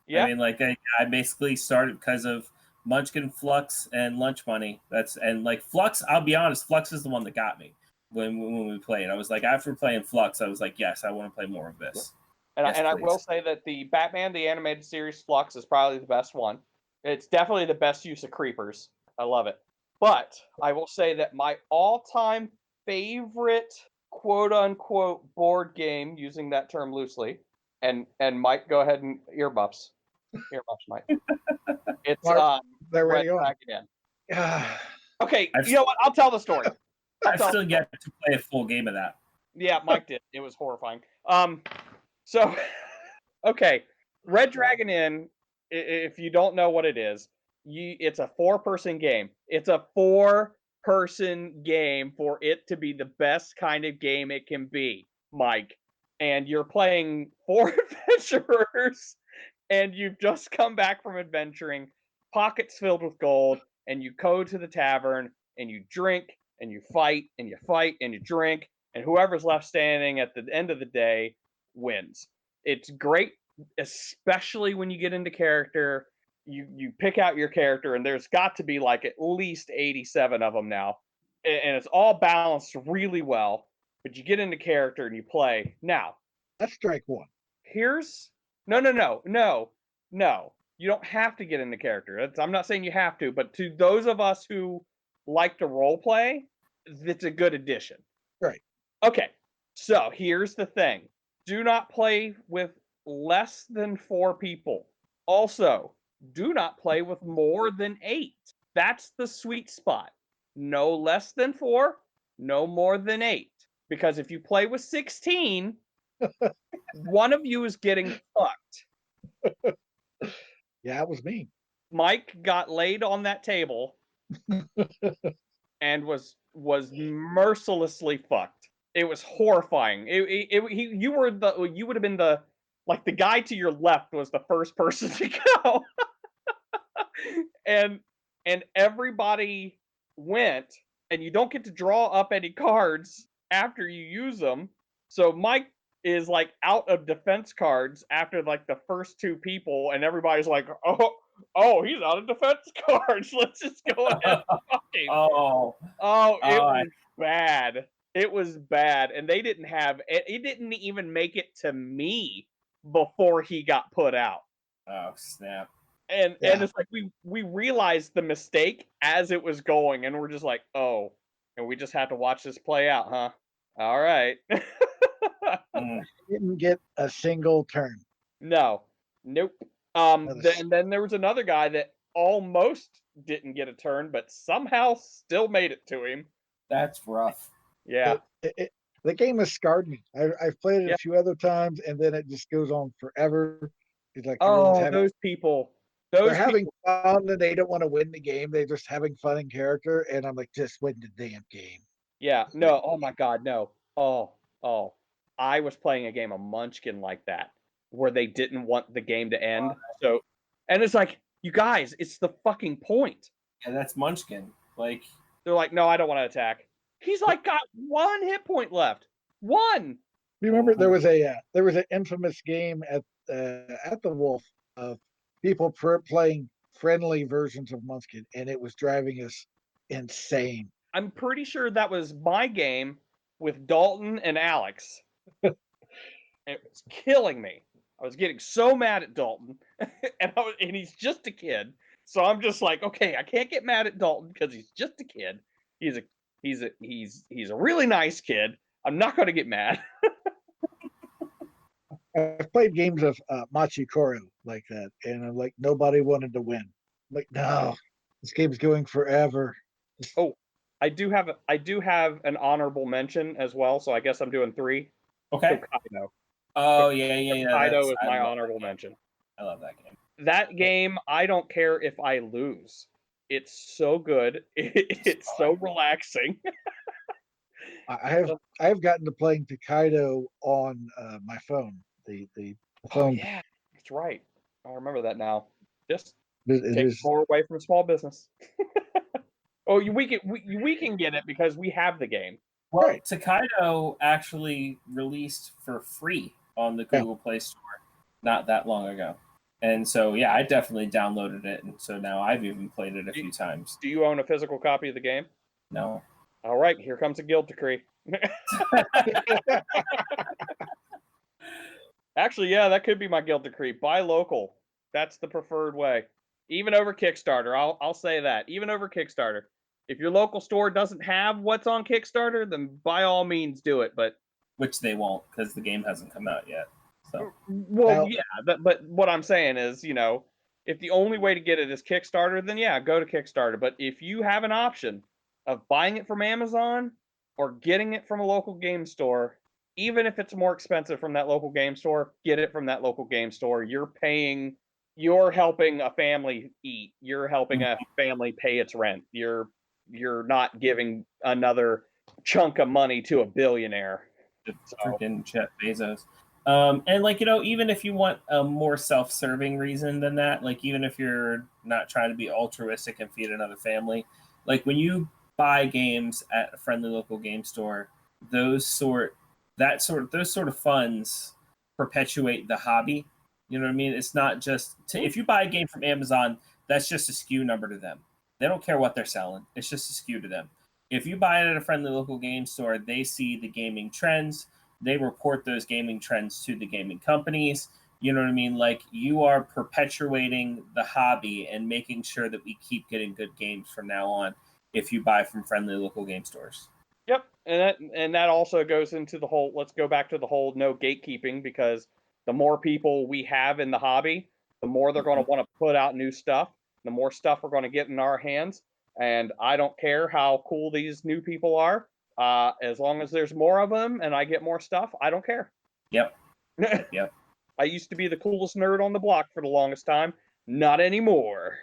yeah, mean, like I basically started because of Munchkin, Flux, and Lunch Money. And like Flux. I'll be honest, Flux is the one that got me when we played. I was like, after playing Flux, I was like, yes, I want to play more of this. Yes, and I will please. say that the Batman the animated series Flux is probably the best one. It's definitely the best use of creepers. I love it. But I will say that my all-time favorite quote unquote board game, using that term loosely, and Mike, go ahead and earmuffs. Earmuffs, Mike. It's Mark, they're Red ready on. Dragon. Yeah. Okay, I've, you know what? I'll tell the story. I've still yet to play a full game of that. Yeah, Mike did. It was horrifying. So okay, Red Dragon Inn. If you don't know what it is, it's a 4-person game. It's a 4-person game for it to be the best kind of game it can be, Mike. And you're playing 4 adventurers, and you've just come back from adventuring, pockets filled with gold, and you go to the tavern and you drink and you fight and you fight and you drink, and whoever's left standing at the end of the day wins. It's great, especially when you get into character. You pick out your character, and there's got to be like at least 87 of them now, and it's all balanced really well. But you get into character and you play. Now, That's strike one. here's no. You don't have to get into character. I'm not saying you have to, but to those of us who like to role play, it's a good addition. Right. Okay, so here's the thing: do not play with less than 4 people. Also, do not play with more than 8. That's the sweet spot. No less than 4, no more than 8. Because if you play with 16, one of you is getting fucked. Yeah, it was me. Mike got laid on that table and was mercilessly fucked. It was horrifying. You would have been the guy to your left was the first person to go. and everybody went, and you don't get to draw up any cards after you use them. So Mike is like out of defense cards after like the first 2 people, and everybody's like, oh, he's out of defense cards. Let's just go ahead and fuck him. It was bad. It was bad, and they didn't have it. It didn't even make it to me before he got put out. Oh snap! And it's like we realized the mistake as it was going, and we're just like, oh, and we just have to watch this play out, huh? All right. Didn't get a single turn. No, nope. Then there was another guy that almost didn't get a turn, but somehow still made it to him. That's rough. Yeah. The game has scarred me. I've played it a few other times, and then it just goes on forever. It's like those people. They're having fun, and they don't want to win the game. They're just having fun in character, and I'm like, just win the damn game. Yeah. No. Oh my God. No. Oh. I was playing a game of Munchkin like that, where they didn't want the game to end. So, and it's like, you guys, it's the fucking point. And that's Munchkin. Like, they're like, no, I don't want to attack. He's like got 1 hit point left. 1. Remember, there was an infamous game at the Wolf of people playing friendly versions of Munchkin, and it was driving us insane. I'm pretty sure that was my game with Dalton and Alex. It was killing me. I was getting so mad at Dalton, and he's just a kid. So I'm just like, okay, I can't get mad at Dalton because he's just a kid. He's a really nice kid. I'm not going to get mad. I've played games of Machi Koro like that, and I'm like, nobody wanted to win. I'm like, no, this game's going forever. Oh, I do have an honorable mention as well, so I guess I'm doing 3. Okay. Hokkaido. Oh yeah. Hokkaido is my honorable mention. I love that game. That game, I don't care if I lose. It's so good. It's so relaxing. I have gotten to playing Hokkaido on my phone. The phone. Oh yeah, that's right. I remember that now. Just it take is, more away from small business. Oh, we can get it because we have the game. Well, right. Hokkaido actually released for free on the Google Play Store not that long ago. And so, yeah, I definitely downloaded it. And so now I've even played it a few times. Do you own a physical copy of the game? No. All right, here comes a guild decree. Actually, yeah, that could be my guild decree. Buy local. That's the preferred way. Even over Kickstarter. I'll say that. Even over Kickstarter. If your local store doesn't have what's on Kickstarter, then by all means do it. But which they won't, because the game hasn't come out yet. So but what I'm saying is, if the only way to get it is Kickstarter, then yeah, go to Kickstarter. But if you have an option of buying it from Amazon or getting it from a local game store, even if it's more expensive from that local game store, get it from that local game store. You're helping a family eat. You're helping a family pay its rent. You're not giving another chunk of money to a billionaire. Freaking Jeff Bezos. And even if you want a more self-serving reason than that, like even if you're not trying to be altruistic and feed another family, like when you buy games at a friendly local game store, those sort of funds perpetuate the hobby. You know what I mean? It's not just if you buy a game from Amazon, that's just a SKU number to them. They don't care what they're selling. It's just a SKU to them. If you buy it at a friendly local game store, they see the gaming trends. They report those gaming trends to the gaming companies. You know what I mean? Like you are perpetuating the hobby and making sure that we keep getting good games from now on if you buy from friendly local game stores. Yep. And that also goes into the whole, let's go back to the whole no gatekeeping, because the more people we have in the hobby, the more they're going to want to put out new stuff, the more stuff we're going to get in our hands. And I don't care how cool these new people are. As long as there's more of them and I get more stuff, I don't care. Yep. Yep. I used to be the coolest nerd on the block for the longest time. Not anymore.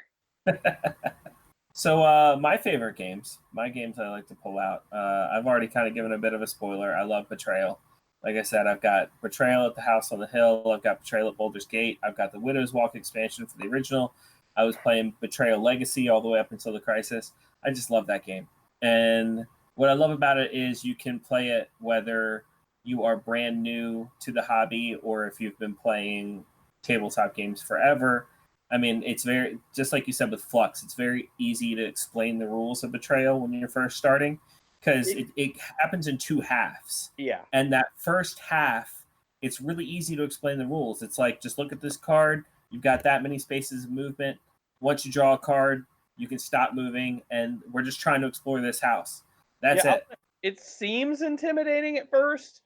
So my favorite games, my games I like to pull out. I've already kind of given a bit of a spoiler. I love Betrayal. Like I said, I've got Betrayal at the House on the Hill. I've got Betrayal at Boulder's Gate. I've got the Widow's Walk expansion for the original. I was playing Betrayal Legacy all the way up until the Crisis. I just love that game. And what I love about it is you can play it whether you are brand new to the hobby or if you've been playing tabletop games forever. I mean, it's very, just like you said with Flux, it's very easy to explain the rules of Betrayal when you're first starting because it happens in two halves. Yeah. And that first half, it's really easy to explain the rules. It's like, just look at this card. You've got that many spaces of movement. Once you draw a card, you can stop moving, and we're just trying to explore this house. That's it. It seems intimidating at first,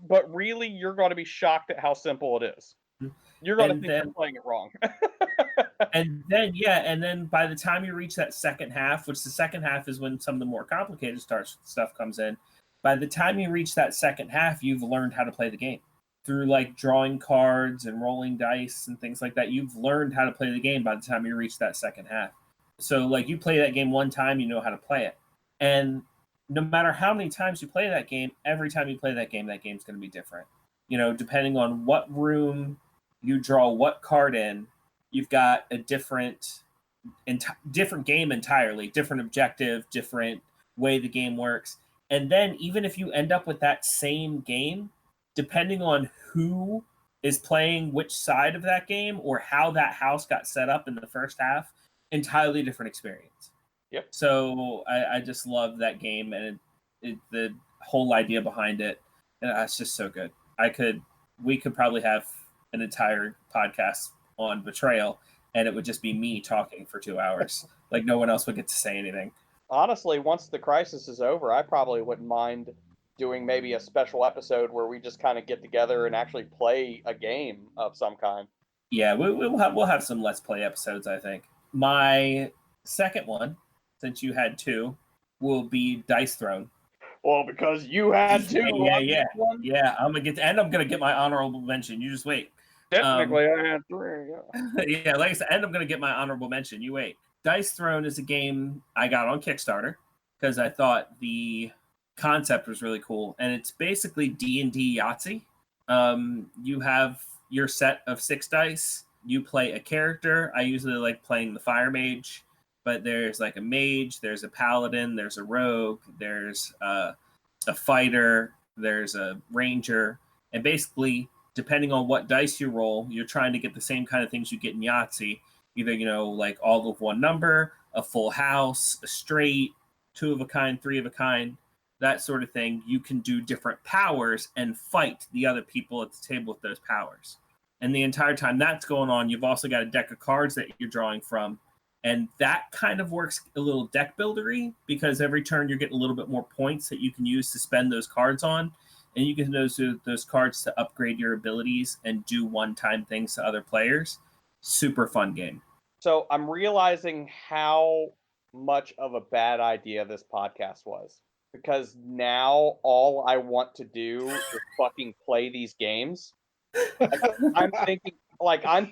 but really you're going to be shocked at how simple it is. You're going to think you're playing it wrong. and then by the time you reach that second half, which the second half is when some of the more complicated stuff comes in, by the time you reach that second half, you've learned how to play the game. Through like drawing cards and rolling dice and things like that, you've learned how to play the game by the time you reach that second half. So like you play that game one time, you know how to play it. And no matter how many times you play that game, every time you play that game's going to be different. You know, depending on what room you draw what card in, you've got a different game entirely, different objective, different way the game works. And then even if you end up with that same game, depending on who is playing which side of that game or how that house got set up in the first half, entirely different experience. Yep. So I just love that game and the whole idea behind it. And it's just so good. We could probably have an entire podcast on Betrayal, and it would just be me talking for 2 hours. Like no one else would get to say anything. Honestly, once the Crisis is over, I probably wouldn't mind doing maybe a special episode where we just kind of get together and actually play a game of some kind. Yeah, we'll have some Let's Play episodes, I think. My second one, since you had two, will be Dice Throne. Well, because you had two. Yeah. I'm gonna get my honorable mention. You just wait. Technically, I had three. Yeah. Yeah, like I said, and I'm gonna get my honorable mention. You wait. Dice Throne is a game I got on Kickstarter because I thought the concept was really cool, and it's basically D&D Yahtzee. You have your set of 6 dice. You play a character. I usually like playing the Fire Mage, but there's like a mage, there's a paladin, there's a rogue, there's a fighter, there's a ranger, and basically, depending on what dice you roll, you're trying to get the same kind of things you get in Yahtzee. Either, like all of one number, a full house, a straight, 2 of a kind, 3 of a kind, that sort of thing. You can do different powers and fight the other people at the table with those powers. And the entire time that's going on, you've also got a deck of cards that you're drawing from. And that kind of works a little deck buildery because every turn you're getting a little bit more points that you can use to spend those cards on. And you can use those cards to upgrade your abilities and do one-time things to other players. Super fun game. So I'm realizing how much of a bad idea this podcast was. Because now all I want to do is fucking play these games. I'm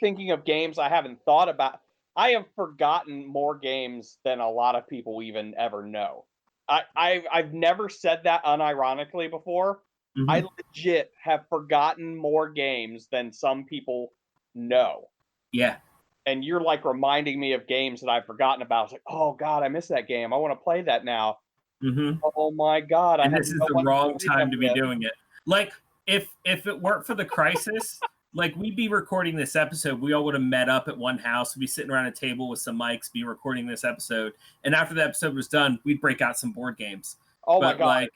thinking of games I haven't thought about. I have forgotten more games than a lot of people even ever know. I've never said that unironically before. Mm-hmm. I legit have forgotten more games than some people know. Yeah. And you're like reminding me of games that I've forgotten about. It's like, oh God, I missed that game. I want to play that now. Mm-hmm. Oh my God. And this is the wrong time to be doing it. Like if it weren't for the Crisis, like we'd be recording this episode. We all would have met up at one house. We'd be sitting around a table with some mics, be recording this episode. And after the episode was done, we'd break out some board games. Oh my God.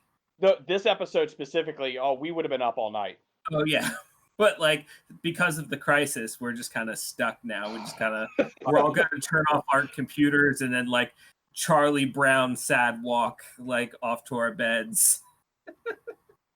This episode specifically, we would have been up all night. Oh yeah. But like because of the Crisis, we're just kind of stuck now. We're all going to turn off our computers and then like Charlie Brown sad walk like off to our beds.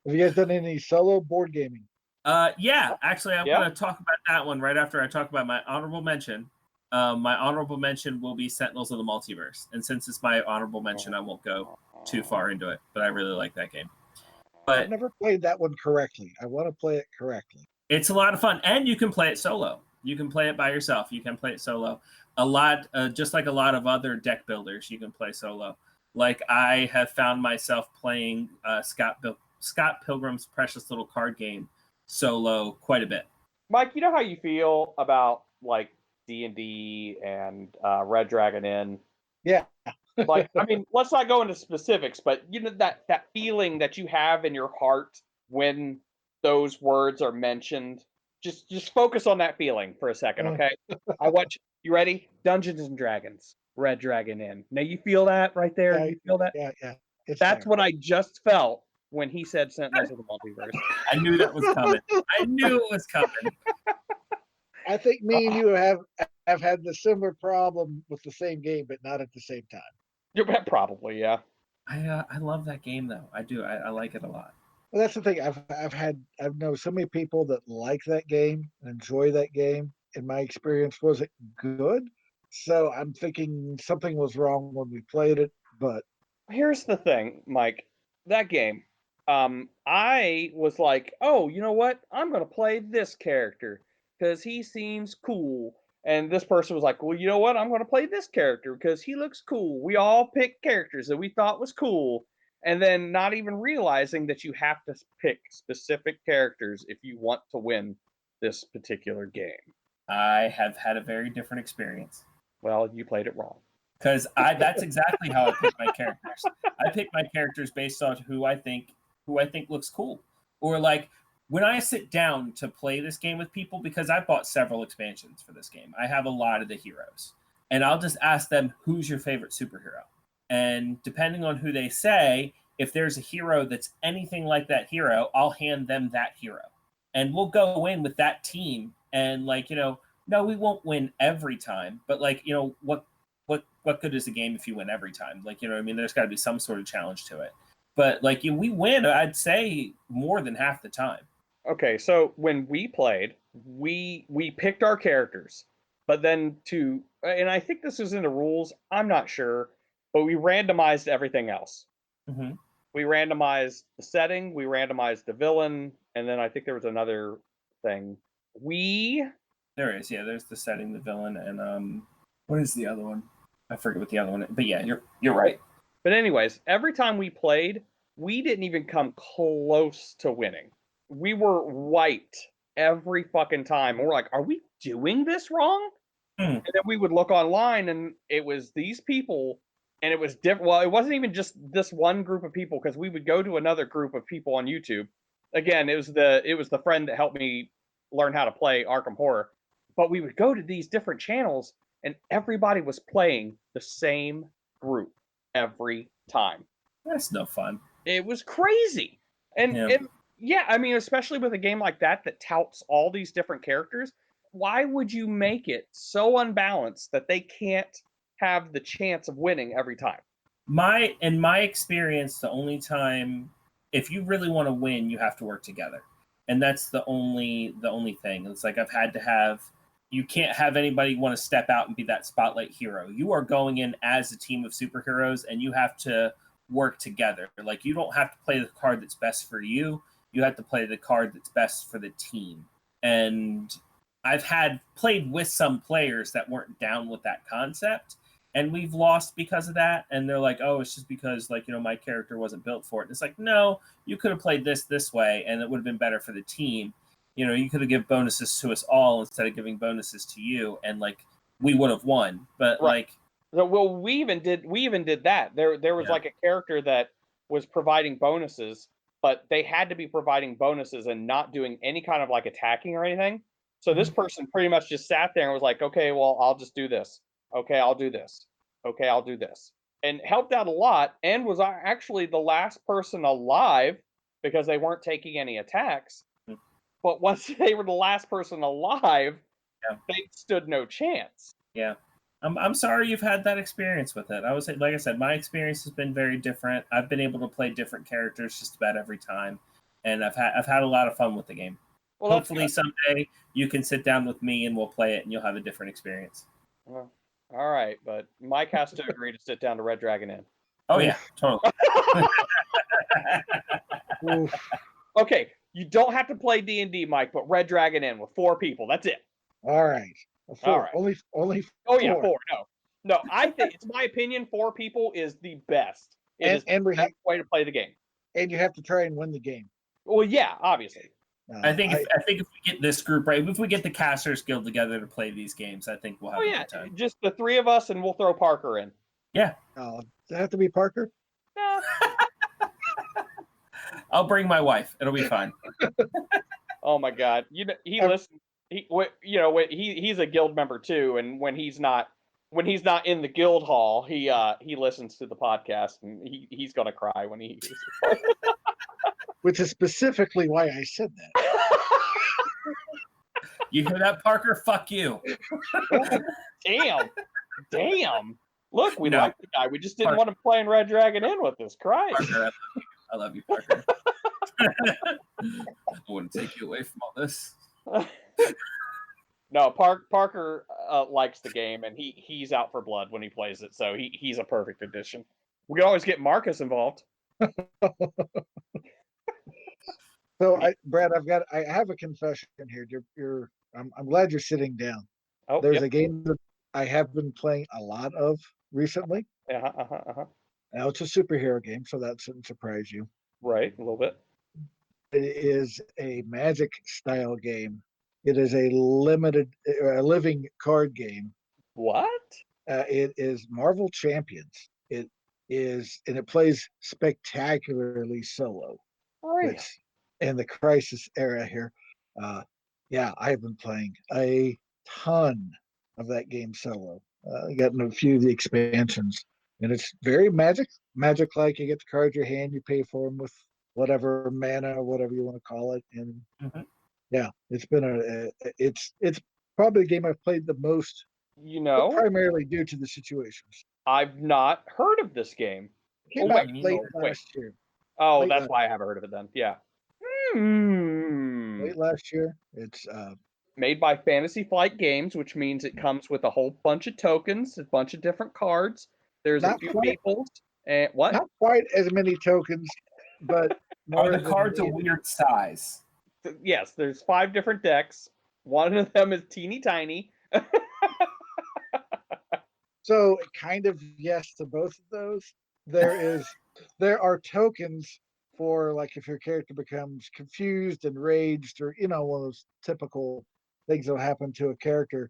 Have you guys done any solo board gaming? Yeah, actually, I'm Yeah? going to talk about that one right after I talk about my honorable mention. My honorable mention will be Sentinels of the Multiverse, and since it's my honorable mention, I won't go too far into it. But I really like that game. I've But never played that one correctly. I want to play it correctly. it's a lot of fun, and you can play it solo. You can play it by yourself. You can play it solo. A lot, just like a lot of other deck builders, you can play solo. Like I have found myself playing Scott Pilgrim's Precious Little Card Game solo quite a bit. Mike, you know how you feel about like D&D and Red Dragon Inn? Yeah. Like, I mean, let's not go into specifics, but you know that feeling that you have in your heart when those words are mentioned. Just focus on that feeling for a second, okay? I want you ready? Dungeons and Dragons, Red Dragon Inn. Now you feel that right there? Yeah, You feel that? yeah. It's That's there. what I just felt when he said Sentinels of the Multiverse. I knew that was coming. I knew it was coming. I think me and you have had the similar problem with the same game, but not at the same time. You're probably, yeah. I love that game though. I do. I like it a lot. Well, that's the thing. I've known so many people that like that game and enjoy that game. And my experience wasn't good. So I'm thinking something was wrong when we played it. But Here's the thing, Mike. That game, I was like, oh, you know what? I'm gonna play this character because he seems cool. And this person was like, well, you know what? I'm gonna play this character because he looks cool. We all picked characters that we thought was cool, and then not even realizing that you have to pick specific characters if you want to win this particular game. I have had a very different experience. Well, you played it wrong. Because that's exactly how I pick my characters. I pick my characters based on who I think looks cool. Or like when I sit down to play this game with people, because I bought several expansions for this game, I have a lot of the heroes. And I'll just ask them, who's your favorite superhero? And depending on who they say, if there's a hero that's anything like that hero, I'll hand them that hero. And we'll go in with that team and like, no, we won't win every time, but like, what good is the game if you win every time? Like, what I mean? There's got to be some sort of challenge to it. But like, we win, I'd say more than half the time. Okay, so when we played, we picked our characters, but then and I think this was in the rules, I'm not sure, but we randomized everything else. Mm-hmm. We randomized the setting, we randomized the villain, and then I think there was another thing. There is, yeah. There's the setting, the villain, and what is the other one? I forget what the other one is. But yeah, you're right. But anyways, every time we played, we didn't even come close to winning. We were wiped every fucking time. We're like, are we doing this wrong? And then we would look online and it was these people and it was different. Well, it wasn't even just this one group of people because we would go to another group of people on YouTube. Again, it was the friend that helped me learn how to play Arkham Horror. But we would go to these different channels and everybody was playing the same group every time. That's no fun. It was crazy. And yeah, I mean, especially with a game like that touts all these different characters, why would you make it so unbalanced that they can't have the chance of winning every time? In my experience, the only time, if you really want to win, you have to work together. And that's the only thing. It's like you can't have anybody want to step out and be that spotlight hero. You are going in as a team of superheroes and you have to work together. Like you don't have to play the card that's best for you. You have to play the card that's best for the team. And I've played with some players that weren't down with that concept and we've lost because of that. And they're like, oh, it's just because like, my character wasn't built for it. And it's like, no, you could have played this way and it would have been better for the team. You could have given bonuses to us all instead of giving bonuses to you. And like, we would have won, but right. Well, we even did that. There was like a character that was providing bonuses, but they had to be providing bonuses and not doing any kind of like attacking or anything. So this person pretty much just sat there and was like, okay, well, I'll just do this. Okay, I'll do this. Okay, I'll do this. And helped out a lot and was actually the last person alive because they weren't taking any attacks. But once they were the last person alive, they stood no chance. Yeah. I'm sorry you've had that experience with it. Like I said, my experience has been very different. I've been able to play different characters just about every time, and I've had a lot of fun with the game. Well, hopefully someday you can sit down with me and we'll play it and you'll have a different experience. Well, all right, but Mike has to agree to sit down to Red Dragon Inn. Oh yeah, totally. Okay, you don't have to play D&D, Mike, but Red Dragon Inn with 4 people. That's it. All right. Four. All right. Only Oh 4. yeah, 4. No. I think it's my opinion. 4 people is the best. It is the best way to play the game. And you have to try and win the game. Well, yeah, obviously. I think if we get this group right, if we get the Casters Guild together to play these games, I think we'll have a good time. Just the 3 of us, and we'll throw Parker in. Yeah. Does it have to be Parker? Nah. I'll bring my wife. It'll be fine. Oh my God! He listens. He's a guild member too, and when he's not in the guild hall, he listens to the podcast, and he's gonna cry when he hears it. Which is specifically why I said that. You hear that, Parker? Fuck you. Damn. Look, we like the guy. We just didn't want him playing Red Dragon Inn with us. Christ. Parker, I love you, Parker. I wouldn't take you away from all this. No, Parker likes the game, and he's out for blood when he plays it, so he's a perfect addition. We can always get Marcus involved. So, Brad, I have a confession here. I'm glad you're sitting down. Oh, there's a game that I have been playing a lot of recently. Now it's a superhero game, so that shouldn't surprise you. Right, a little bit. It is a Magic style game. It is a living card game. What? It is Marvel Champions. It is, and it plays spectacularly solo. Right. In the Crisis era here. I have been playing a ton of that game solo. Gotten a few of the expansions, and it's very magic-like. You get the cards in your hand, you pay for them with whatever mana or whatever you want to call it, and it's been it's probably the game I've played the most. Primarily due to the situations. I've not heard of this game. It came out late last year. Oh, that's why I haven't heard of it then. Yeah. Late last year. It's made by Fantasy Flight Games, which means it comes with a whole bunch of tokens, a bunch of different cards. There's a few peoples. And what? Not quite as many tokens, but more. Are the cards a weird size? Yes, there's 5 different decks. One of them is teeny tiny. So kind of yes to both of those. There are tokens for, like, if your character becomes confused, enraged, or one of those typical things that'll happen to a character,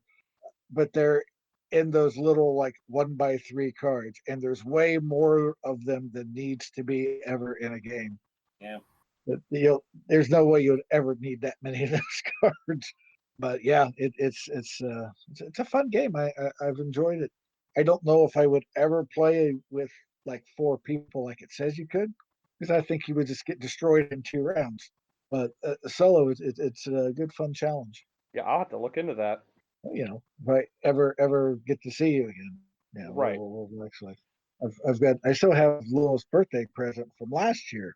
but they're in those little 1x3 cards, and there's way more of them than needs to be ever in a game. Yeah. But there's no way you'd ever need that many of those cards. But yeah, it's a fun game. I've enjoyed it. I don't know if I would ever play with 4 people like it says you could, because I think you would just get destroyed in 2 rounds. But solo, it's a good fun challenge. Yeah, I'll have to look into that. If I ever get to see you again, yeah, right. We'll actually, I still have Lila's birthday present from last year.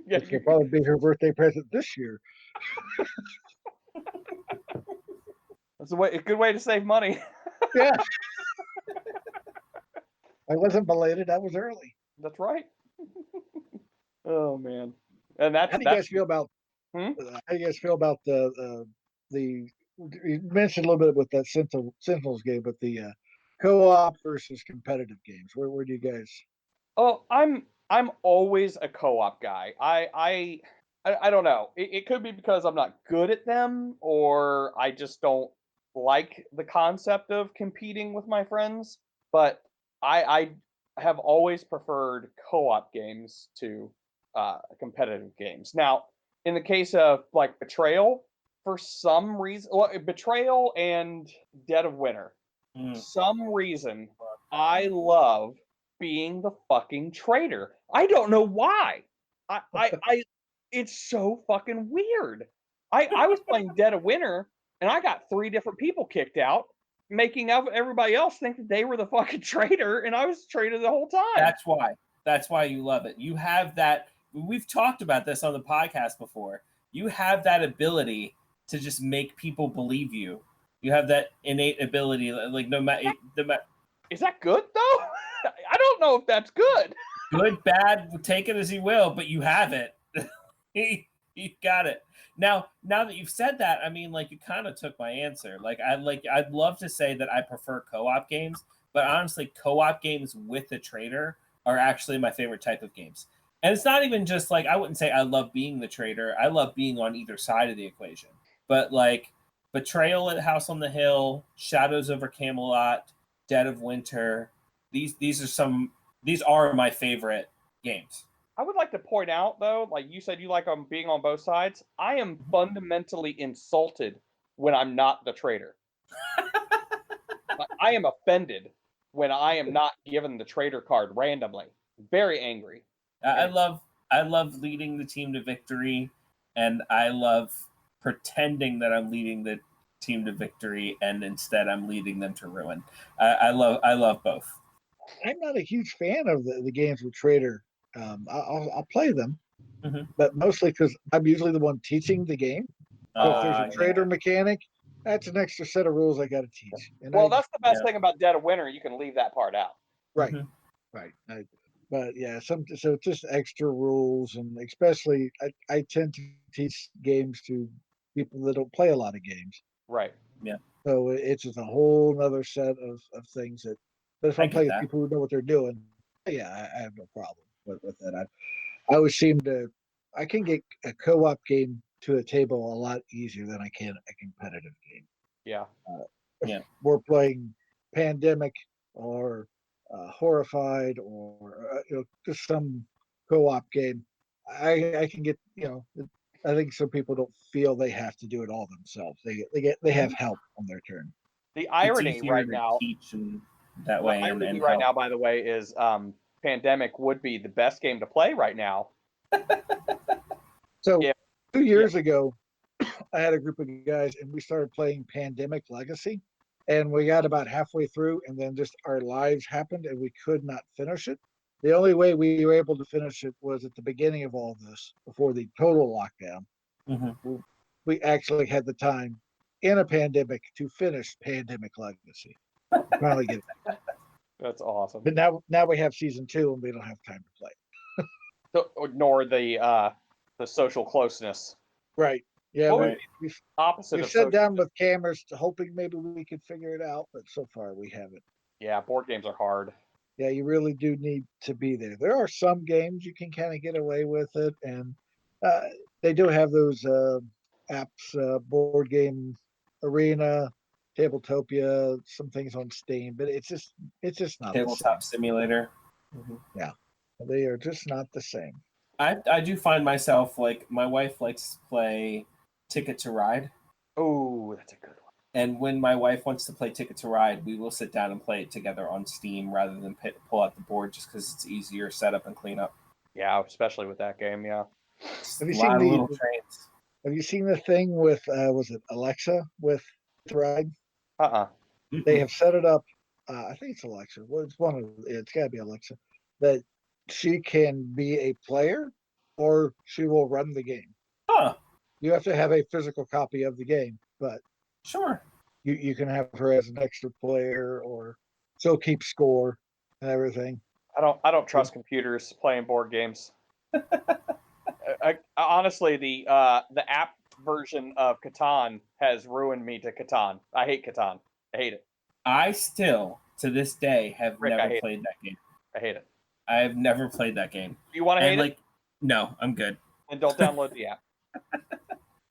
Yeah, which will probably be her birthday present this year. That's a good way to save money. Yeah. I wasn't belated. I was early. That's right. Oh man. And how do you guys feel about? How do you guys feel about the? You mentioned a little bit with that Sentinels game, but the co-op versus competitive games. Where do you guys? Oh, I'm always a co-op guy. I don't know. It could be because I'm not good at them, or I just don't like the concept of competing with my friends. But I have always preferred co-op games to competitive games. Now, in the case of Betrayal, for some reason, Betrayal and Dead of Winter, some reason, I love being the fucking traitor. I don't know why. It's so fucking weird. I was playing Dead of Winter, and I got 3 different people kicked out, making everybody else think that they were the fucking traitor, and I was the traitor the whole time. That's why you love it. You have that. We've talked about this on the podcast before. you have that ability to just make people believe you. You have that innate ability, like no matter Is that good though? I don't know if that's good. good, bad, take it as you will, but you have it. You got it. Now that you've said that, I mean, like, you kind of took my answer. I'd love to say that I prefer co-op games, but honestly, co-op games with a trader are actually my favorite type of games. And it's not even just like, I wouldn't say I love being the trader. I love being on either side of the equation. But like Betrayal at House on the Hill, Shadows over Camelot, Dead of Winter, these are my favorite games. I would like to point out, though, like you said, you like being on both sides. I am fundamentally insulted when I'm not the trader. I am offended when I am not given the trader card randomly. Very angry. I love leading the team to victory, and I love pretending that I'm leading the team to victory, and instead I'm leading them to ruin. I love both. I'm not a huge fan of the games with trader. I'll play them, but mostly because I'm usually the one teaching the game. So if there's a trader mechanic, that's an extra set of rules I got to teach. And that's the best thing about Dead of Winter. You can leave that part out. Right, right. But yeah, so just extra rules, and especially I tend to teach games to people that don't play a lot of games. Right. Yeah. So it's just a whole other set of things that. But if I'm playing with people who know what they're doing, yeah, I have no problem with that. I always seem to. I can get a co-op game to a table a lot easier than I can a competitive game. Yeah. Yeah. We're playing Pandemic or Horrified or just some co-op game. I can get I think some people don't feel they have to do it all themselves. They have help on their turn. The irony right now, teach in that way, the irony right now, by the way, is Pandemic would be the best game to play right now. So 2 years ago, I had a group of guys and we started playing Pandemic Legacy, and we got about halfway through, and then just our lives happened and we could not finish it. The only way we were able to finish it was at the beginning of all this, before the total lockdown. We actually had the time in a pandemic to finish Pandemic Legacy. Finally get it. That's awesome. But now we have season 2 and we don't have time to play. So, nor the social closeness. Right. Yeah. Opposite. We sat down with cameras, hoping maybe we could figure it out, but so far we haven't. Yeah, board games are hard. Yeah, you really do need to be there. There are some games you can kind of get away with it, and they do have those apps, Board Game Arena, Tabletopia, some things on Steam, but it's just not Tabletop Simulator. Yeah, they are just not the same. I do find myself, like, my wife likes to play Ticket to Ride. Oh, that's a good one. And when my wife wants to play Ticket to Ride, we will sit down and play it together on Steam rather than pull out the board, just because it's easier setup and cleanup. Yeah, especially with that game. Yeah. Have you seen little trains? Have you seen the thing with was it Alexa with Ride? They have set it up. I think it's Alexa. Well, it's got to be Alexa. That she can be a player, or she will run the game. You have to have a physical copy of the game, but sure, you can have her as an extra player, or she'll keep score and everything. I don't trust computers playing board games. Honestly, the app version of Catan has ruined me to Catan. I hate Catan. I hate it. I still, to this day, have never played that game. I hate it. I have never played that game. Do you want to hate it? No, I'm good. And don't download the app.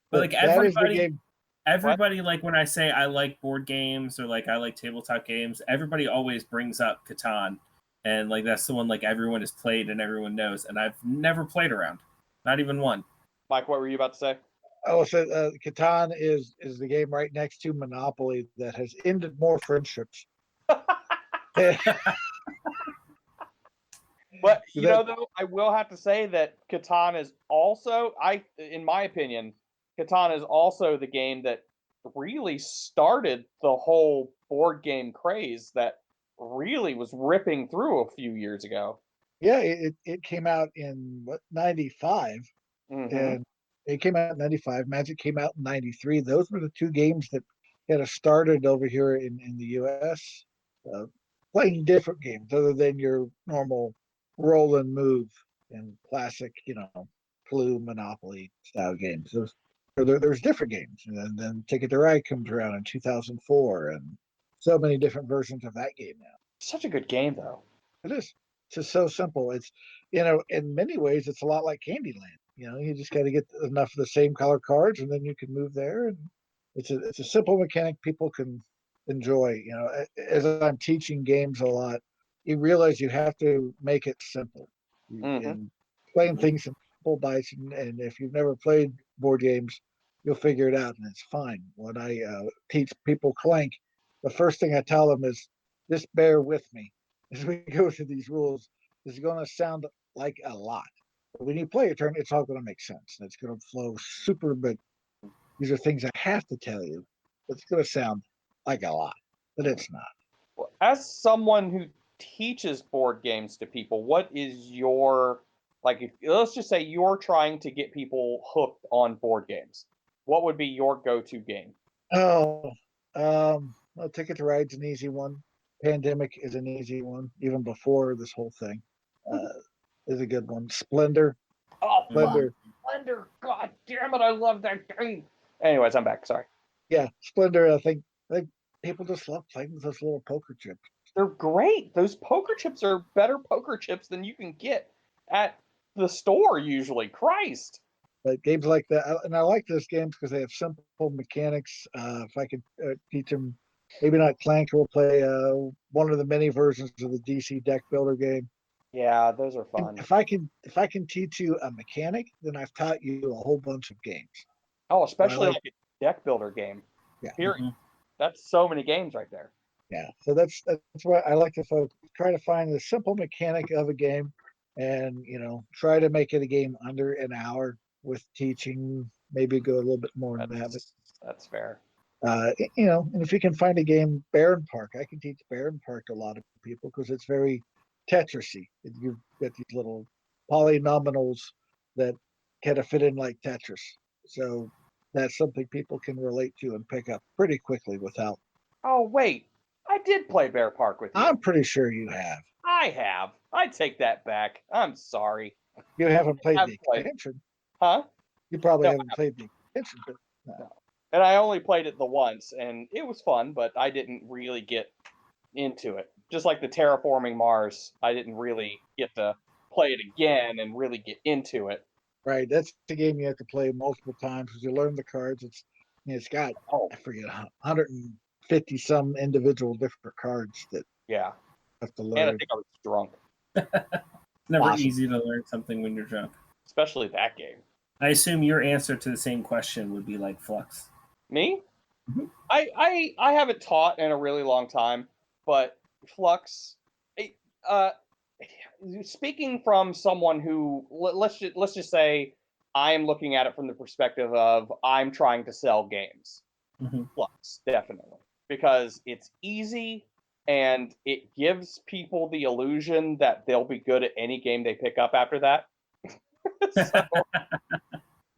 But like everybody, like when I say I like board games or like I like tabletop games, everybody always brings up Catan, and like that's the one like everyone has played and everyone knows, and I've never played around, not even one. Mike, what were you about to say? Oh, so Catan is the game right next to Monopoly that has ended more friendships. But though, I will have to say that Catan is also, in my opinion, Catan is also the game that really started the whole board game craze that really was ripping through a few years ago. Yeah, it came out in 95, and It came out in 95. Magic came out in 93. Those were the two games that kind of started over here in the US. Playing different games other than your normal roll and move and classic, Clue, Monopoly style games. There's different games. And then Ticket to Ride comes around in 2004, and so many different versions of that game now. Such a good game, though. It is. It's just so simple. It's, in many ways, it's a lot like Candyland. You just got to get enough of the same color cards, and then you can move there. And it's a simple mechanic people can enjoy. As I'm teaching games a lot, you realize you have to make it simple. Mm-hmm. And playing things in simple bites, and if you've never played board games, you'll figure it out, and it's fine. When I teach people Clank, the first thing I tell them is, just bear with me as we go through these rules. This is going to sound like a lot. But when you play a turn, it's all going to make sense. And it's going to flow super, but these are things I have to tell you. It's going to sound like a lot, but it's not. Well, as someone who teaches board games to people, what is your, like, if, let's just say you're trying to get people hooked on board games, what would be your go-to game? Oh, well, Ticket to Ride's an easy one. Pandemic is an easy one, even before this whole thing. Is a good one. Splendor. Oh, Splendor. Splendor. God damn it, I love that game. Anyways, I'm back. Sorry. Yeah, Splendor. I think people just love playing with those little poker chips. They're great. Those poker chips are better poker chips than you can get at the store usually. Christ. But games like that, and I like those games because they have simple mechanics. If I could teach them, maybe not Clank, we'll play one of the many versions of the DC deck builder game. Yeah, those are And fun. if I can teach you a mechanic, then I've taught you a whole bunch of games. Oh, So especially like a deck builder game. Yeah. Period. Mhm. That's so many games right there. Yeah, so that's what I like to try to find the simple mechanic of a game, and try to make it a game under an hour with teaching. Maybe go a little bit more in that. That's fair. And if you can find a game, Baron Park, I can teach Baron Park to a lot of people because it's very Tetrisy. You've got these little polynomials that kind of fit in like Tetris. So that's something people can relate to and pick up pretty quickly without. Oh wait, I did play Bear Park with you. I'm pretty sure you have. I have. I take that back. I'm sorry. You haven't played I've the played. expansion. Huh? You probably No, haven't played the expansion, but No. And I only played it the once, and it was fun, but I didn't really get into it. Just like the Terraforming Mars, I didn't really get to play it again and really get into it. right, that's the game you have to play multiple times because you learn the cards. It's got, Oh, I forget, 150 some individual different cards that yeah. you have to And I learn. think I was drunk, Never Awesome. easy to learn something when you're drunk. especially that game. I assume your answer to the same question would be like Flux. Me? Mhm. I haven't taught in a really long time, but Flux, uh, speaking from someone who let's just say I am looking at it from the perspective of I'm trying to sell games. Mhm. Flux, definitely, because it's easy and it gives people the illusion that they'll be good at any game they pick up after that. So,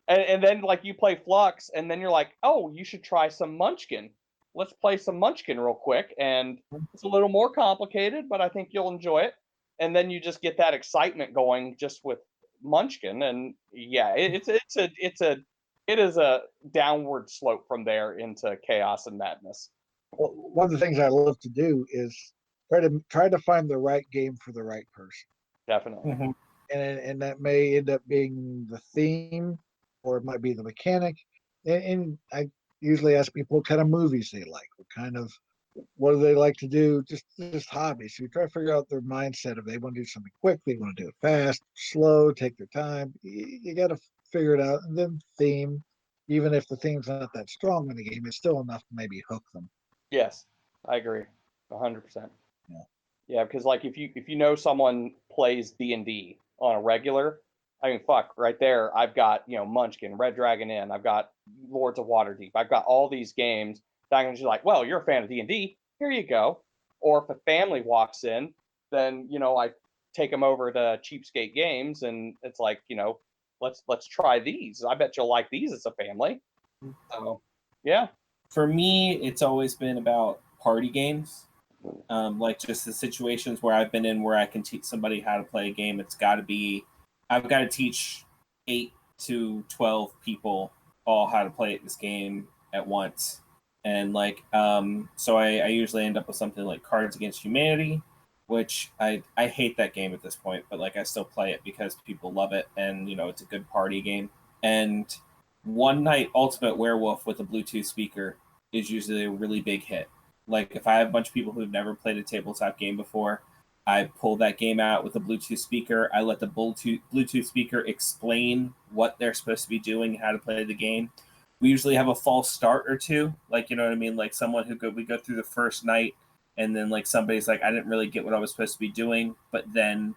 and then like you play Flux, and then you're like, oh, you should try some Munchkin. Let's play some Munchkin real quick, and it's a little more complicated, but I think you'll enjoy it. And then you just get that excitement going just with Munchkin, and yeah, it is a downward slope from there into chaos and madness. Well, one of the things I love to do is try to find the right game for the right person, Definitely. Mhm. and that may end up being the theme, or it might be the mechanic. And I usually ask people what kind of movies they like, what do they like to do, just hobbies. So you try to figure out their mindset. If they want to do something quick, they want to do it fast, slow, take their time. You got to figure it out, and then theme. Even if the theme's not that strong in the game, it's still enough to maybe hook them. Yes, I agree, 100%. Yeah. Yeah, because like if you know someone plays D&D on a regular, I mean, fuck, right there, I've got Munchkin, Red Dragon Inn, I've got Lords of Waterdeep, I've got all these games that I can just like, well, you're a fan of D&D, here you go. Or if a family walks in, then I take them over to Cheapskate Games, and it's like let's try these. I bet you'll like these as a family. So, yeah. For me, it's always been about party games. Like just the situations where I've been in where I can teach somebody how to play a game. I've got to teach 8 to 12 people all how to play this game at once. And so I usually end up with something like Cards Against Humanity, which I hate that game at this point, but like I still play it because people love it, and it's a good party game. And One Night Ultimate Werewolf with a Bluetooth speaker is usually a really big hit. Like if I have a bunch of people who've never played a tabletop game before, I pull that game out with a Bluetooth speaker. I let the Bluetooth speaker explain what they're supposed to be doing, how to play the game. We usually have a false start or two, like, you know what I mean? Like someone we go through the first night, and then like somebody's like, I didn't really get what I was supposed to be doing. But then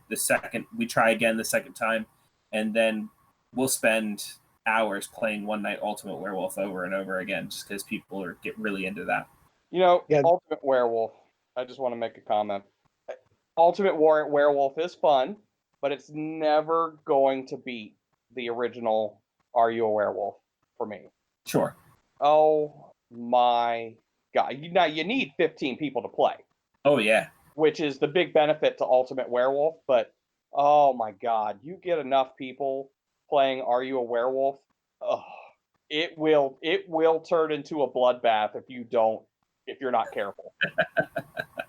we try again the second time, and then we'll spend hours playing One Night Ultimate Werewolf over and over again, just because people get really into that. Ultimate Werewolf, I just want to make a comment. Ultimate Werewolf is fun, but it's never going to beat the original Are You a Werewolf for me. Sure. Oh my God. You need 15 people to play. Oh, yeah. Which is the big benefit to Ultimate Werewolf, but oh my God, you get enough people playing Are You a Werewolf? Oh, it will turn into a bloodbath if you're not careful.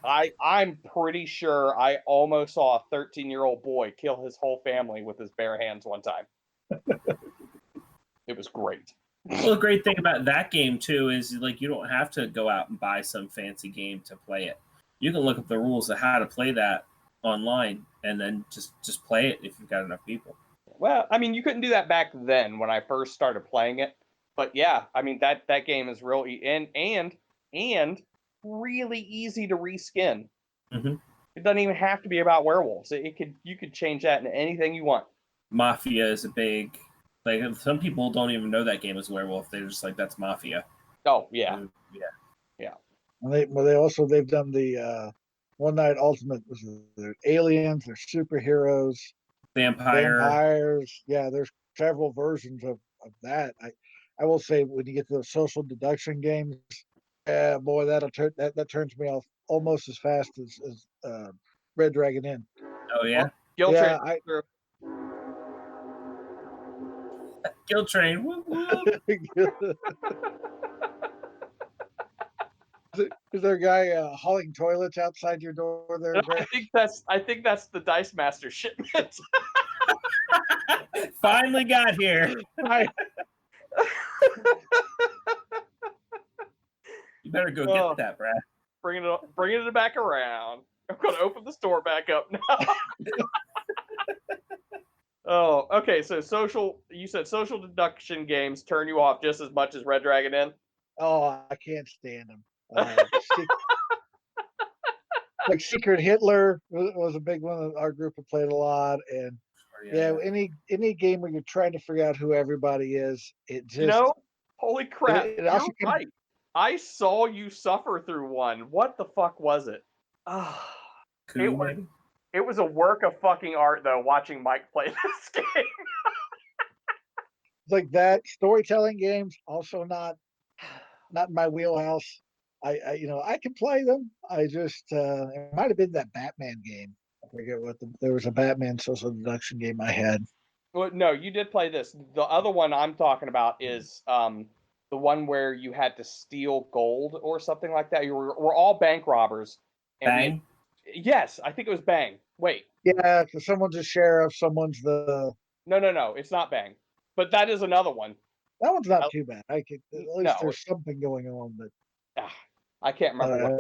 I'm pretty sure I almost saw a 13-year-old boy kill his whole family with his bare hands one time. It was great. Well, the great thing about that game too is like you don't have to go out and buy some fancy game to play it. You can look up the rules of how to play that online and then just play it if you've got enough people. Well, I mean, you couldn't do that back then when I first started playing it, but yeah, I mean that game is really and really easy to reskin. Mm-hmm. It doesn't even have to be about werewolves. You could change that into anything you want. Mafia is a big, like some people don't even know that game is werewolf. They're just like, that's Mafia. Oh yeah, yeah. They've done the One Night Ultimate was their aliens, their superheroes, vampires. Yeah, there's several versions of that. I will say when you get to the social deduction games, boy, that turns me off almost as fast as Red Dragon Inn. Oh yeah, Guild Train. Guild Train. Woo, woo. Is there a guy hauling toilets outside your door there? I think that's the Dice Master shipment. Finally got here. You better go get that, Brad. Bringing it back around. I'm going to open the store back up now. Oh, okay. So you said social deduction games turn you off just as much as Red Dragon Inn? Oh, I can't stand them. Like Secret Hitler was a big one that our group had played a lot, and any game where you're trying to figure out who everybody is, it just holy crap! You're right. I saw you suffer through one. What the fuck was it? It was a work of fucking art, though, watching Mike play this game. Like that storytelling games, also not in my wheelhouse. I can play them. I just it might have been that Batman game. I forget there was a Batman social deduction game I had. Well, no, you did play this. The other one I'm talking about is the one where you had to steal gold or something like that. We're all bank robbers. Bang? Yes, I think it was Bang. Wait. Yeah, because someone's a sheriff, someone's the. No, it's not Bang. But that is another one. That one's not too bad. At least there's something going on, but I can't remember.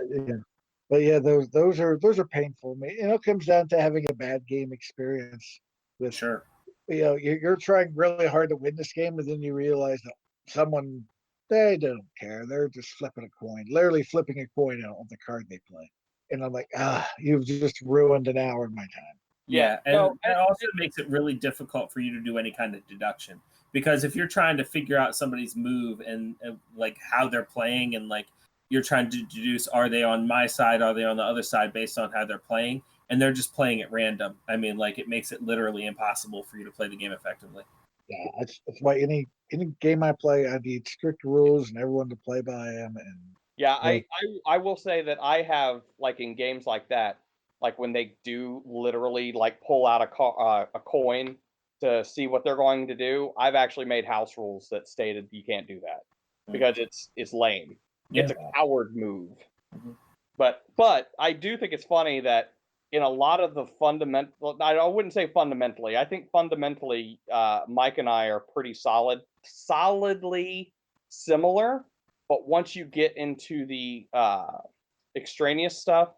But yeah, those are painful. It comes down to having a bad game experience. With sure, you're trying really hard to win this game, and then you realize that they don't care. They're just flipping a coin, literally flipping a coin on the card they play. And I'm like, you've just ruined an hour of my time. Yeah, and that also makes it really difficult for you to do any kind of deduction, because if you're trying to figure out somebody's move and like how they're playing, and like you're trying to deduce, are they on my side, are they on the other side, based on how they're playing, and they're just playing at random. I mean, like it makes it literally impossible for you to play the game effectively. Yeah, that's why any game I play, I need strict rules and everyone to play by them. And Yeah, uh, I will say that I have, like, in games like that, like when they do literally like pull out a coin to see what they're going to do, I've actually made house rules that stated you can't do that because it's lame. Yeah. It's a coward move. Mhm. But I do think it's funny that in a lot of the fundamental, I wouldn't say fundamentally. I think fundamentally, Mike and I are pretty solidly similar. But once you get into the extraneous stuff,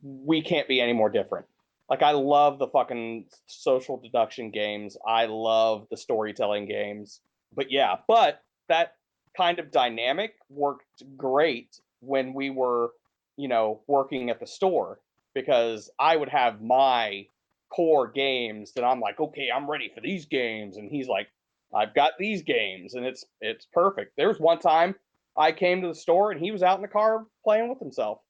we can't be any more different. Like, I love the fucking social deduction games. I love the storytelling games. But yeah, but that kind of dynamic worked great when we were, working at the store, because I would have my core games that I'm like, okay, I'm ready for these games, and he's like, I've got these games, and it's perfect. There was one time I came to the store and he was out in the car playing with himself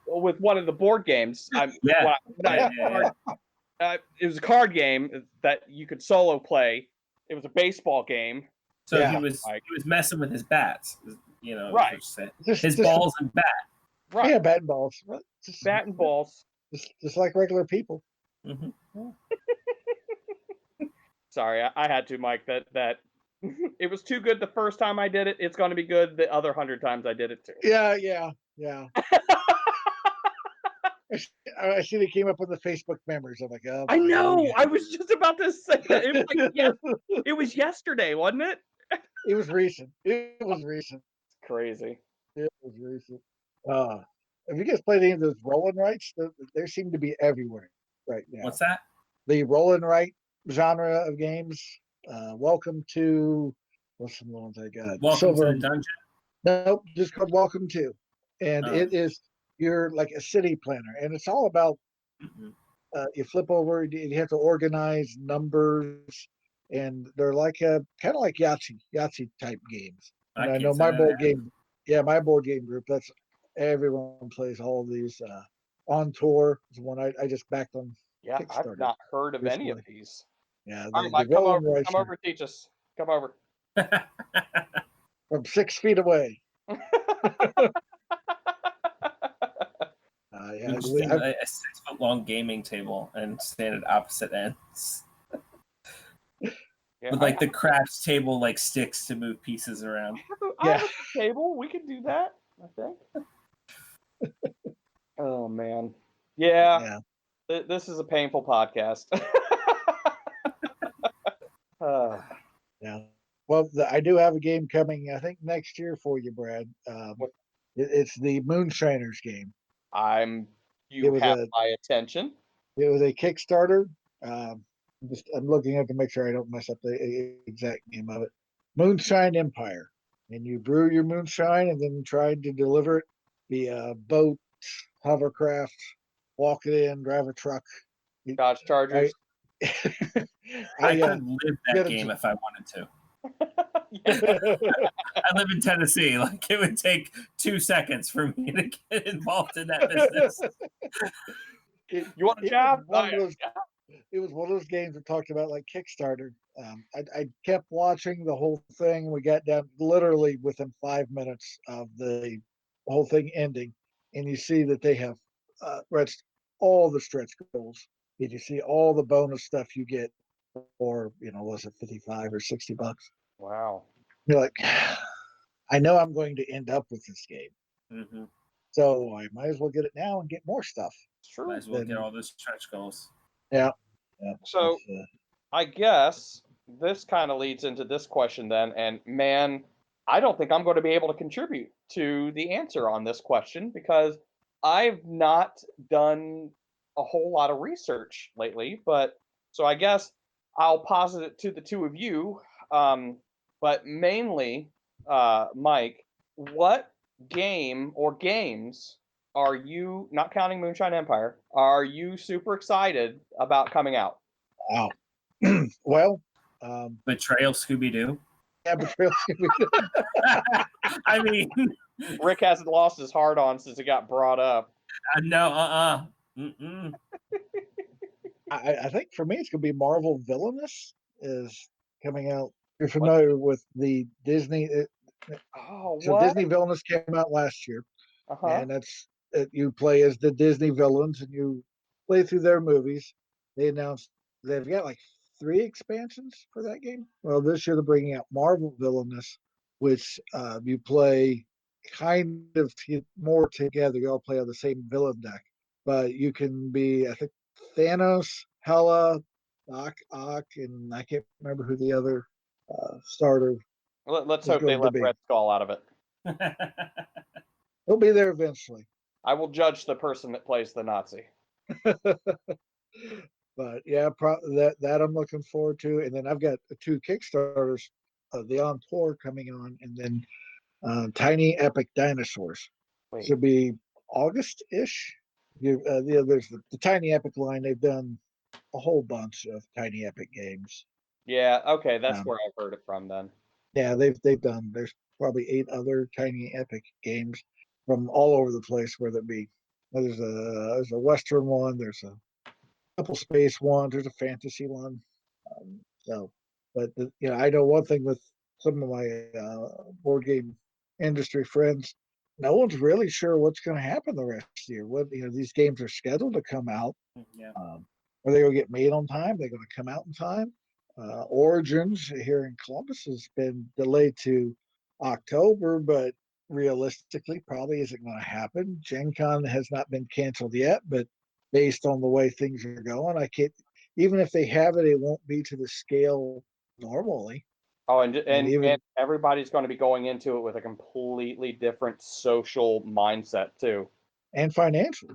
with one of the board games. Yeah. It was a card game that you could solo play. It was a baseball game. So Yeah. he was messing with his bats, Right. His balls and bat. Right. Yeah, bat and balls. Bat and balls. Just like regular people. Mm-hmm. Sorry, I had to, Mike. That it was too good the first time I did it. It's going to be good the other 100 times I did it too. Yeah. I see they came up with the Facebook memories. I'm like, oh, I know. yeah. I was just about to say that. It was like, it was yesterday, wasn't it? It was recent. It was recent. It's crazy. It was recent. Have you guys played any of those roll and rights? They seem to be everywhere right now. What's that? The roll and write genre of games. Welcome to, what's some ones I got? Welcome to the dungeon. Nope, just called Welcome to, and it is, you're like a city planner, and it's all about. You flip over, you have to organize numbers, and they're like kind of like Yahtzee type games. And I know my board game, my board game group. That's everyone plays all of these. On Tour is one I just backed on. Yeah, Kickstarter I've not heard of recently. any of these. Yeah, All right, Mike, come over, teach us. Come over. From 6 feet away. We just do a 6-foot-long gaming table and stand at opposite ends. With like the craps table, like sticks to move pieces around. I have a table. We could do that, I think. Oh man, yeah. This is a painful podcast. Yeah. Well, I do have a game coming, I think, next year for you, Brad. It's the Moonshiners game. You have my attention. It was a Kickstarter. I'm looking at to make sure I don't mess up the exact name of it. Moonshine Empire. And you brew your moonshine and then tried to deliver it via boat, hovercraft, walk it in, drive a truck. Dodge Chargers. I could live that game if I wanted to. I live in Tennessee. Like, it would take 2 seconds for me to get involved in that business. You want a job? It was one of those games that talked about like Kickstarter. I kept watching the whole thing. We got down literally within 5 minutes of the whole thing ending, and you see that they have reached all the stretch goals. And you see all the bonus stuff you get for, was it $55 or $60? Wow. You're like, I know I'm going to end up with this game. Mm-hmm. So I might as well get it now and get more stuff. It's true. Might as well get all those stretch goals. Yeah. So I guess this kind of leads into this question then. And man, I don't think I'm going to be able to contribute to the answer on this question because I've not done a whole lot of research lately. But so I guess I'll posit it to the two of you. But mainly, Mike, what game or games are you, not counting Moonshine Empire, are you super excited about coming out? Wow. Well, Betrayal Scooby-Doo. Yeah, Betrayal Scooby-Doo. I mean, Rick hasn't lost his heart on since it got brought up. No, I think for me it's gonna be Marvel Villainous. is coming out. You're familiar with the Disney? Oh, So what? Disney Villainous came out last year, Uh-huh. and that's you play as the Disney villains and you play through their movies. They announced they've got like 3 expansions for that game. Well, this year they're bringing out Marvel Villainous, which you play kind of more together. You all play on the same villain deck, but you can be, I think, Thanos, Hela, Doc Ock, and I can't remember who the other starter Let's is hope they going to left be. Red Skull out of it. He'll be there eventually. I will judge the person that plays the Nazi. But yeah, that I'm looking forward to. And then I've got 2 Kickstarters, the On Tour coming on, and then Tiny Epic Dinosaurs. Wait. Should be August-ish. There's the Tiny Epic line. They've done a whole bunch of Tiny Epic games. Yeah, okay, that's where I've heard it from then. Yeah, they've done. There's probably 8 other Tiny Epic games from all over the place. Whether it be there's a Western one, there's a couple space ones, there's a fantasy one. So, but I know one thing with some of my board game industry friends, no one's really sure what's going to happen the rest of the year. What these games are scheduled to come out. Yeah. Are they going to get made on time? Are they going to come out in time? Origins here in Columbus has been delayed to October, but realistically probably isn't going to happen. Gen Con has not been canceled yet, but based on the way things are going, I can't. Even if they have it, it won't be to the scale normally. Oh, and everybody's going to be going into it with a completely different social mindset too, and financial.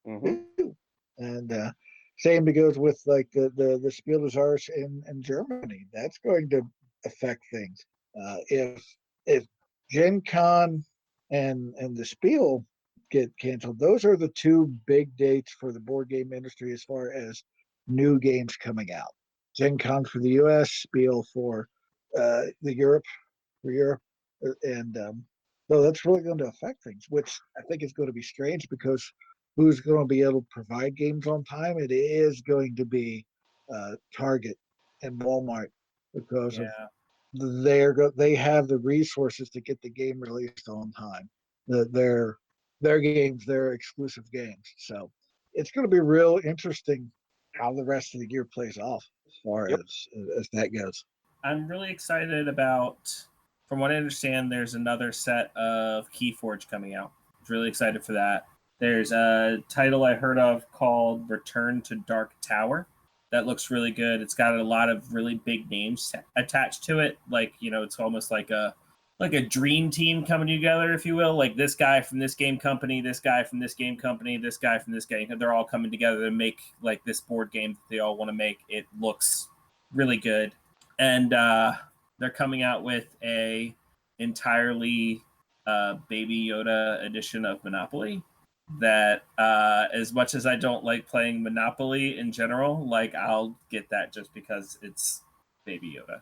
Mm-hmm. And same goes with like the Spiel des Arts in Germany. That's going to affect things. If Gen Con and the Spiel get canceled, those are the 2 big dates for the board game industry as far as new games coming out. Gen Con for the U.S., Spiel for Europe, and so that's really going to affect things, which I think is going to be strange because who's going to be able to provide games on time? It is going to be Target and Walmart because of they have the resources to get the game released on time. Their games, their exclusive games. So it's going to be real interesting how the rest of the year plays off as far as that goes. I'm really excited about, from what I understand, there's another set of Keyforge coming out. I'm really excited for that. There's a title I heard of called Return to Dark Tower. That looks really good. It's got a lot of really big names attached to it. Like, it's almost like a dream team coming together, if you will. Like this guy from this game company, this guy from this game company, this guy from this game. They're all coming together to make like this board game that they all want to make. It looks really good. And they're coming out with a entirely Baby Yoda edition of Monopoly that as much as I don't like playing Monopoly in general, like I'll get that just because it's Baby Yoda.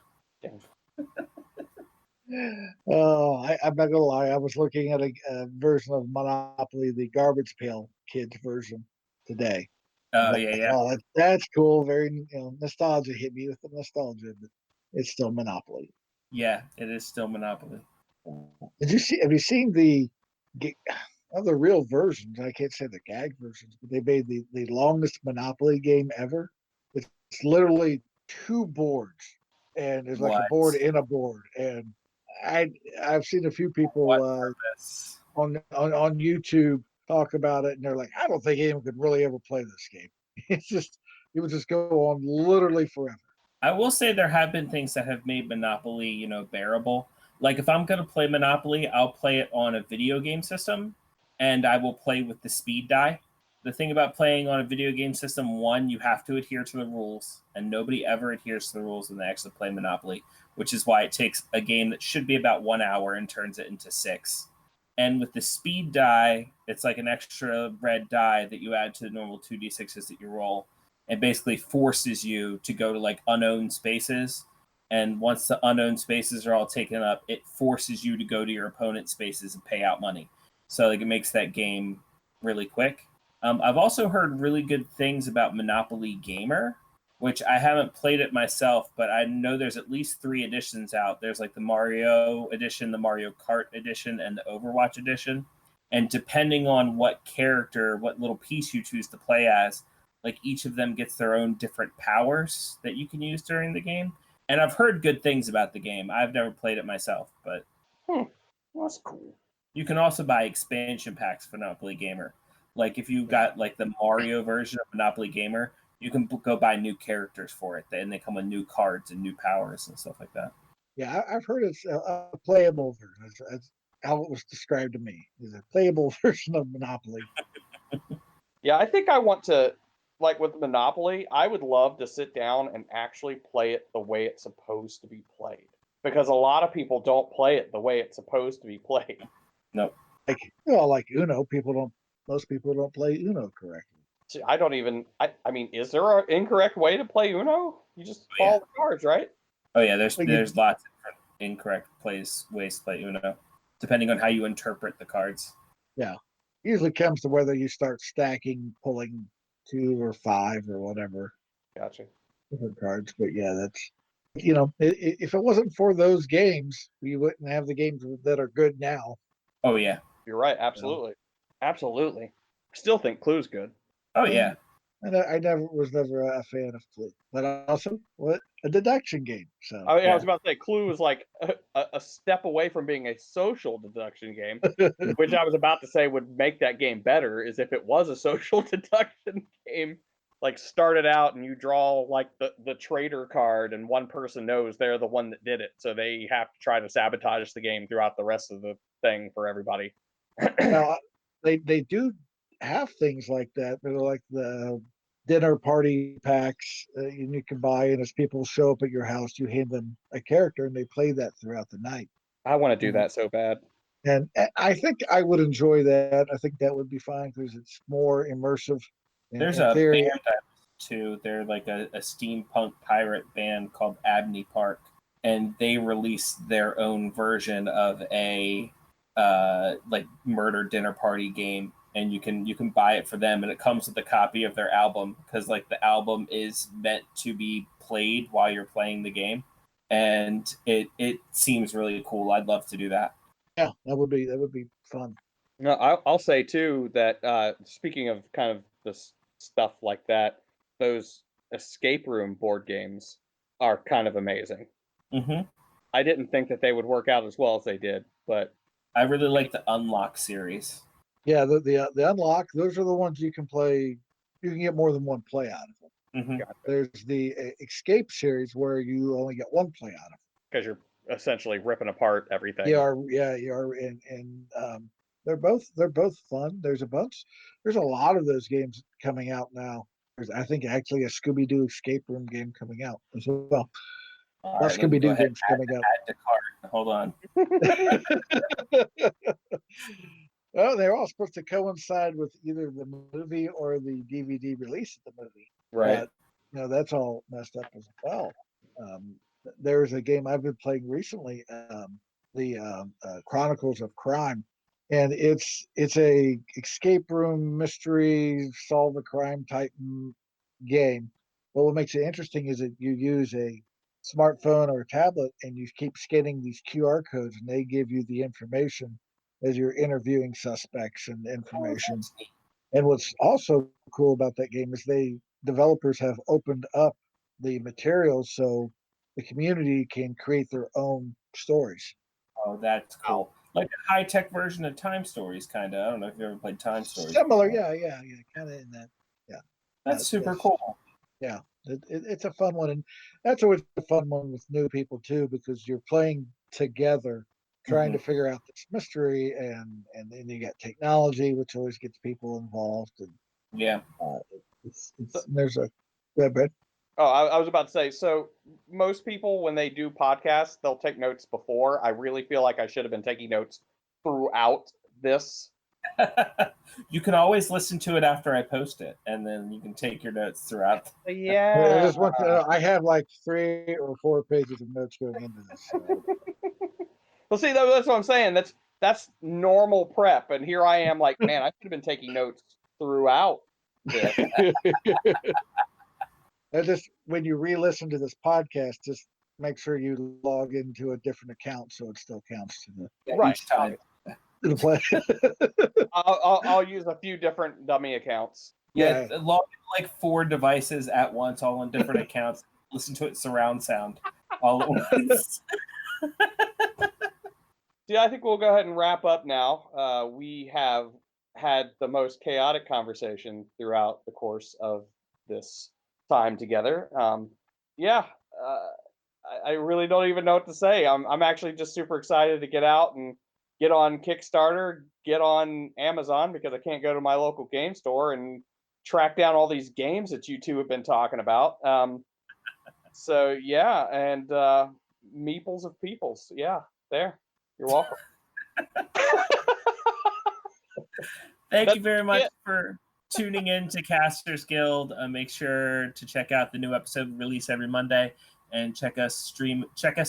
I'm not gonna lie. I was looking at a version of Monopoly, the Garbage Pail Kids version today. Yeah. Oh, that's cool. Very nostalgia hit me with the nostalgia, but it's still Monopoly. Yeah, it is still Monopoly. Have you seen the other real versions? I can't say the gag versions, but they made the longest Monopoly game ever. It's literally 2 boards, and there's like a board in a board, and I've seen a few people on YouTube talk about it, and they're like, I don't think anyone could really ever play this game. It would just go on literally forever. I will say there have been things that have made Monopoly, bearable. Like if I'm going to play Monopoly, I'll play it on a video game system, and I will play with the speed die. The thing about playing on a video game system, one, you have to adhere to the rules, and nobody ever adheres to the rules when they actually play Monopoly, which is why it takes a game that should be about 1 hour and turns it into 6. And with the speed die, it's like an extra red die that you add to the normal 2d6s that you roll. It basically forces you to go to like unknown spaces. And once the unknown spaces are all taken up, it forces you to go to your opponent's spaces and pay out money. So like it makes that game really quick. I've also heard really good things about Monopoly Gamer, which I haven't played it myself, but I know there's at least 3 editions out. There's like the Mario edition, the Mario Kart edition, and the Overwatch edition. And depending on what character, what little piece you choose to play as, like each of them gets their own different powers that you can use during the game. And I've heard good things about the game. I've never played it myself, but That's cool. you can also buy expansion packs for Monopoly Gamer. Like if you got like the Mario version of Monopoly Gamer, you can go buy new characters for it, and they come with new cards and new powers and stuff like that. Yeah, I've heard it's a playable version. That's how it was described to me. Is a playable version of Monopoly. Yeah, I think I want to, like with Monopoly, I would love to sit down and actually play it the way it's supposed to be played. Because a lot of people don't play it the way it's supposed to be played. Nope. Like Uno, most people don't play Uno correctly. See, I don't even. I mean, is there an incorrect way to play Uno? You just follow the cards, right? Oh yeah, there's lots of different incorrect ways to play Uno, depending on how you interpret the cards. Yeah, usually comes to whether you start stacking, pulling 2 or 5 or whatever. Gotcha. Different cards, but yeah, that's if it wasn't for those games, we wouldn't have the games that are good now. Oh yeah, you're right. Absolutely, absolutely. Still think Clue's good. Oh yeah. And I was never a fan of Clue, but also a deduction game. So I was about to say Clue was like a step away from being a social deduction game, which I was about to say would make that game better. Is if it was a social deduction game, like started out and you draw like the traitor card, and one person knows they're the one that did it, so they have to try to sabotage the game throughout the rest of the thing for everybody. Now they do have things like that. They're like the dinner party packs, and you can buy, and as people show up at your house, you hand them a character, and they play that throughout the night. I want to do that so bad. And I think I would enjoy that. I think that would be fine because it's more immersive. There's a band too. They're like a steampunk pirate band called Abney Park, and they released their own version of a like murder dinner party game, and you can buy it for them, and it comes with a copy of their album, because like the album is meant to be played while you're playing the game, and it seems really cool. I'd love to do that. Yeah, that would be fun. No, I'll say too that speaking of kind of this stuff like that, those escape room board games are kind of amazing. Mm-hmm. I didn't think that they would work out as well as they did, but I really like the Unlock series. Yeah, the Unlock, those are the ones you can play. You can get more than one play out of them. Mm-hmm. There's the Escape series where you only get one play out of them. Because you're essentially ripping apart everything. You are, and they're both fun. There's a lot of those games coming out now. There's, I think, actually a Scooby-Doo escape room game coming out as well. Right, Scooby-Doo games coming out. Add to cart. Hold on. Well, they're all supposed to coincide with either the movie or the DVD release of the movie. Right. That's all messed up as well. There's a game I've been playing recently, the Chronicles of Crime, and it's a escape room mystery, solve a crime type game. But what makes it interesting is that you use a smartphone or a tablet, and you keep scanning these QR codes, and they give you the information as you're interviewing suspects and information. And what's also cool about that game is developers have opened up the materials so the community can create their own stories. Oh, that's cool. Like a high-tech version of Time Stories, kind of. I don't know if you ever played Time Stories. Similar, yeah, kind of in that. Yeah, that's super cool. Yeah, it's a fun one, and that's always a fun one with new people too, because you're playing together, trying to figure out this mystery, and then you got technology, which always gets people involved. And yeah, there's a bit. Oh, I was about to say, so most people, when they do podcasts, they'll take notes before. I really feel like I should have been taking notes throughout this. You can always listen to it after I post it, and then you can take your notes throughout. Yeah. I have like 3 or 4 pages of notes going into this. So. Well, see, that's what I'm saying. That's normal prep, and here I am like, man, I should have been taking notes throughout this. Just when you re-listen to this podcast, just make sure you log into a different account so it still counts to Right. Each time. the play. I'll use a few different dummy accounts. Yeah, Yeah. log in like 4 devices at once, all on different accounts. Listen to it surround sound all at once. See, I think we'll go ahead and wrap up now. We have had the most chaotic conversation throughout the course of this time together. Yeah, I really don't even know what to say. I'm actually just super excited to get out and get on Kickstarter, get on Amazon because I can't go to my local game store and track down all these games that you two have been talking about. So yeah, and meeples of peoples. Yeah, there. You're welcome. Thank you very much for tuning in to Casters Guild. Make sure to check out the new episode release every Monday, and check us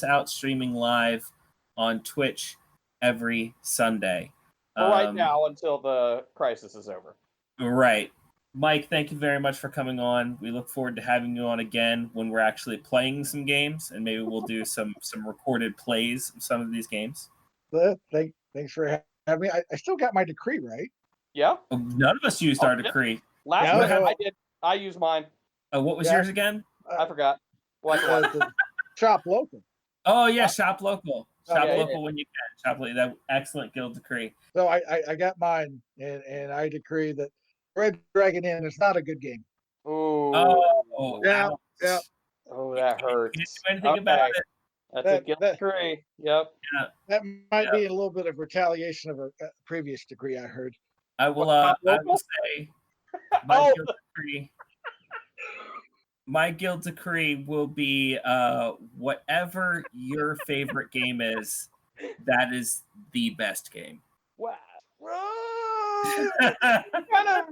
out streaming live on Twitch every Sunday. For right now, until the crisis is over. Right. Mike, thank you very much for coming on. We look forward to having you on again when we're actually playing some games, and maybe we'll do some recorded plays of some of these games. Thanks for having me. I still got my decree, right? Yeah. None of us used our decree. Last Yeah, time no. I did. I used mine. What was Yeah. yours again? I forgot. What? The shop local. Oh yeah, shop local. Shop yeah, local when you can. Shop local. That excellent guild decree. So I got mine, and I decree that Red Dragon Inn is not a good game. Ooh. Oh Yeah, ouch. yeah. Oh, that hurts. You didn't do anything about it. That's a guilt decree. Yep. That might be a little bit of retaliation of a previous decree I heard. I will. Shop I local? will say my Oh. guild decree. My guild decree will be whatever your favorite game is. That is the best game. Wow. Kind of.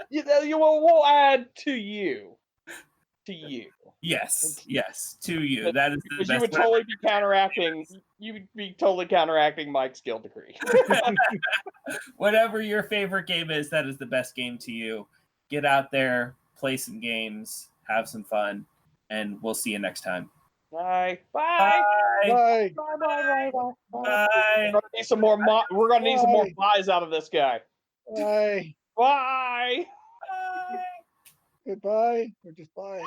You will. We'll add to you. To you. Yes, to you. That is the Because best. you would totally be counteracting. You would be totally counteracting Mike's guild decree. Whatever your favorite game is, that is the best game to you. Get out there, play some games, have some fun, and we'll see you next time. Bye. Bye. Bye. Bye. Bye. Bye. Bye. Bye. Bye. We're gonna need some more. We're gonna need some more buys out of this guy. Bye. Bye. Goodbye. Or just bye.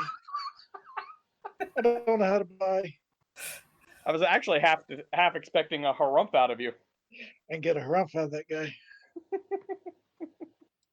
I don't know how to buy I was actually half expecting a harumph out of you. and get a harumph out of that guy.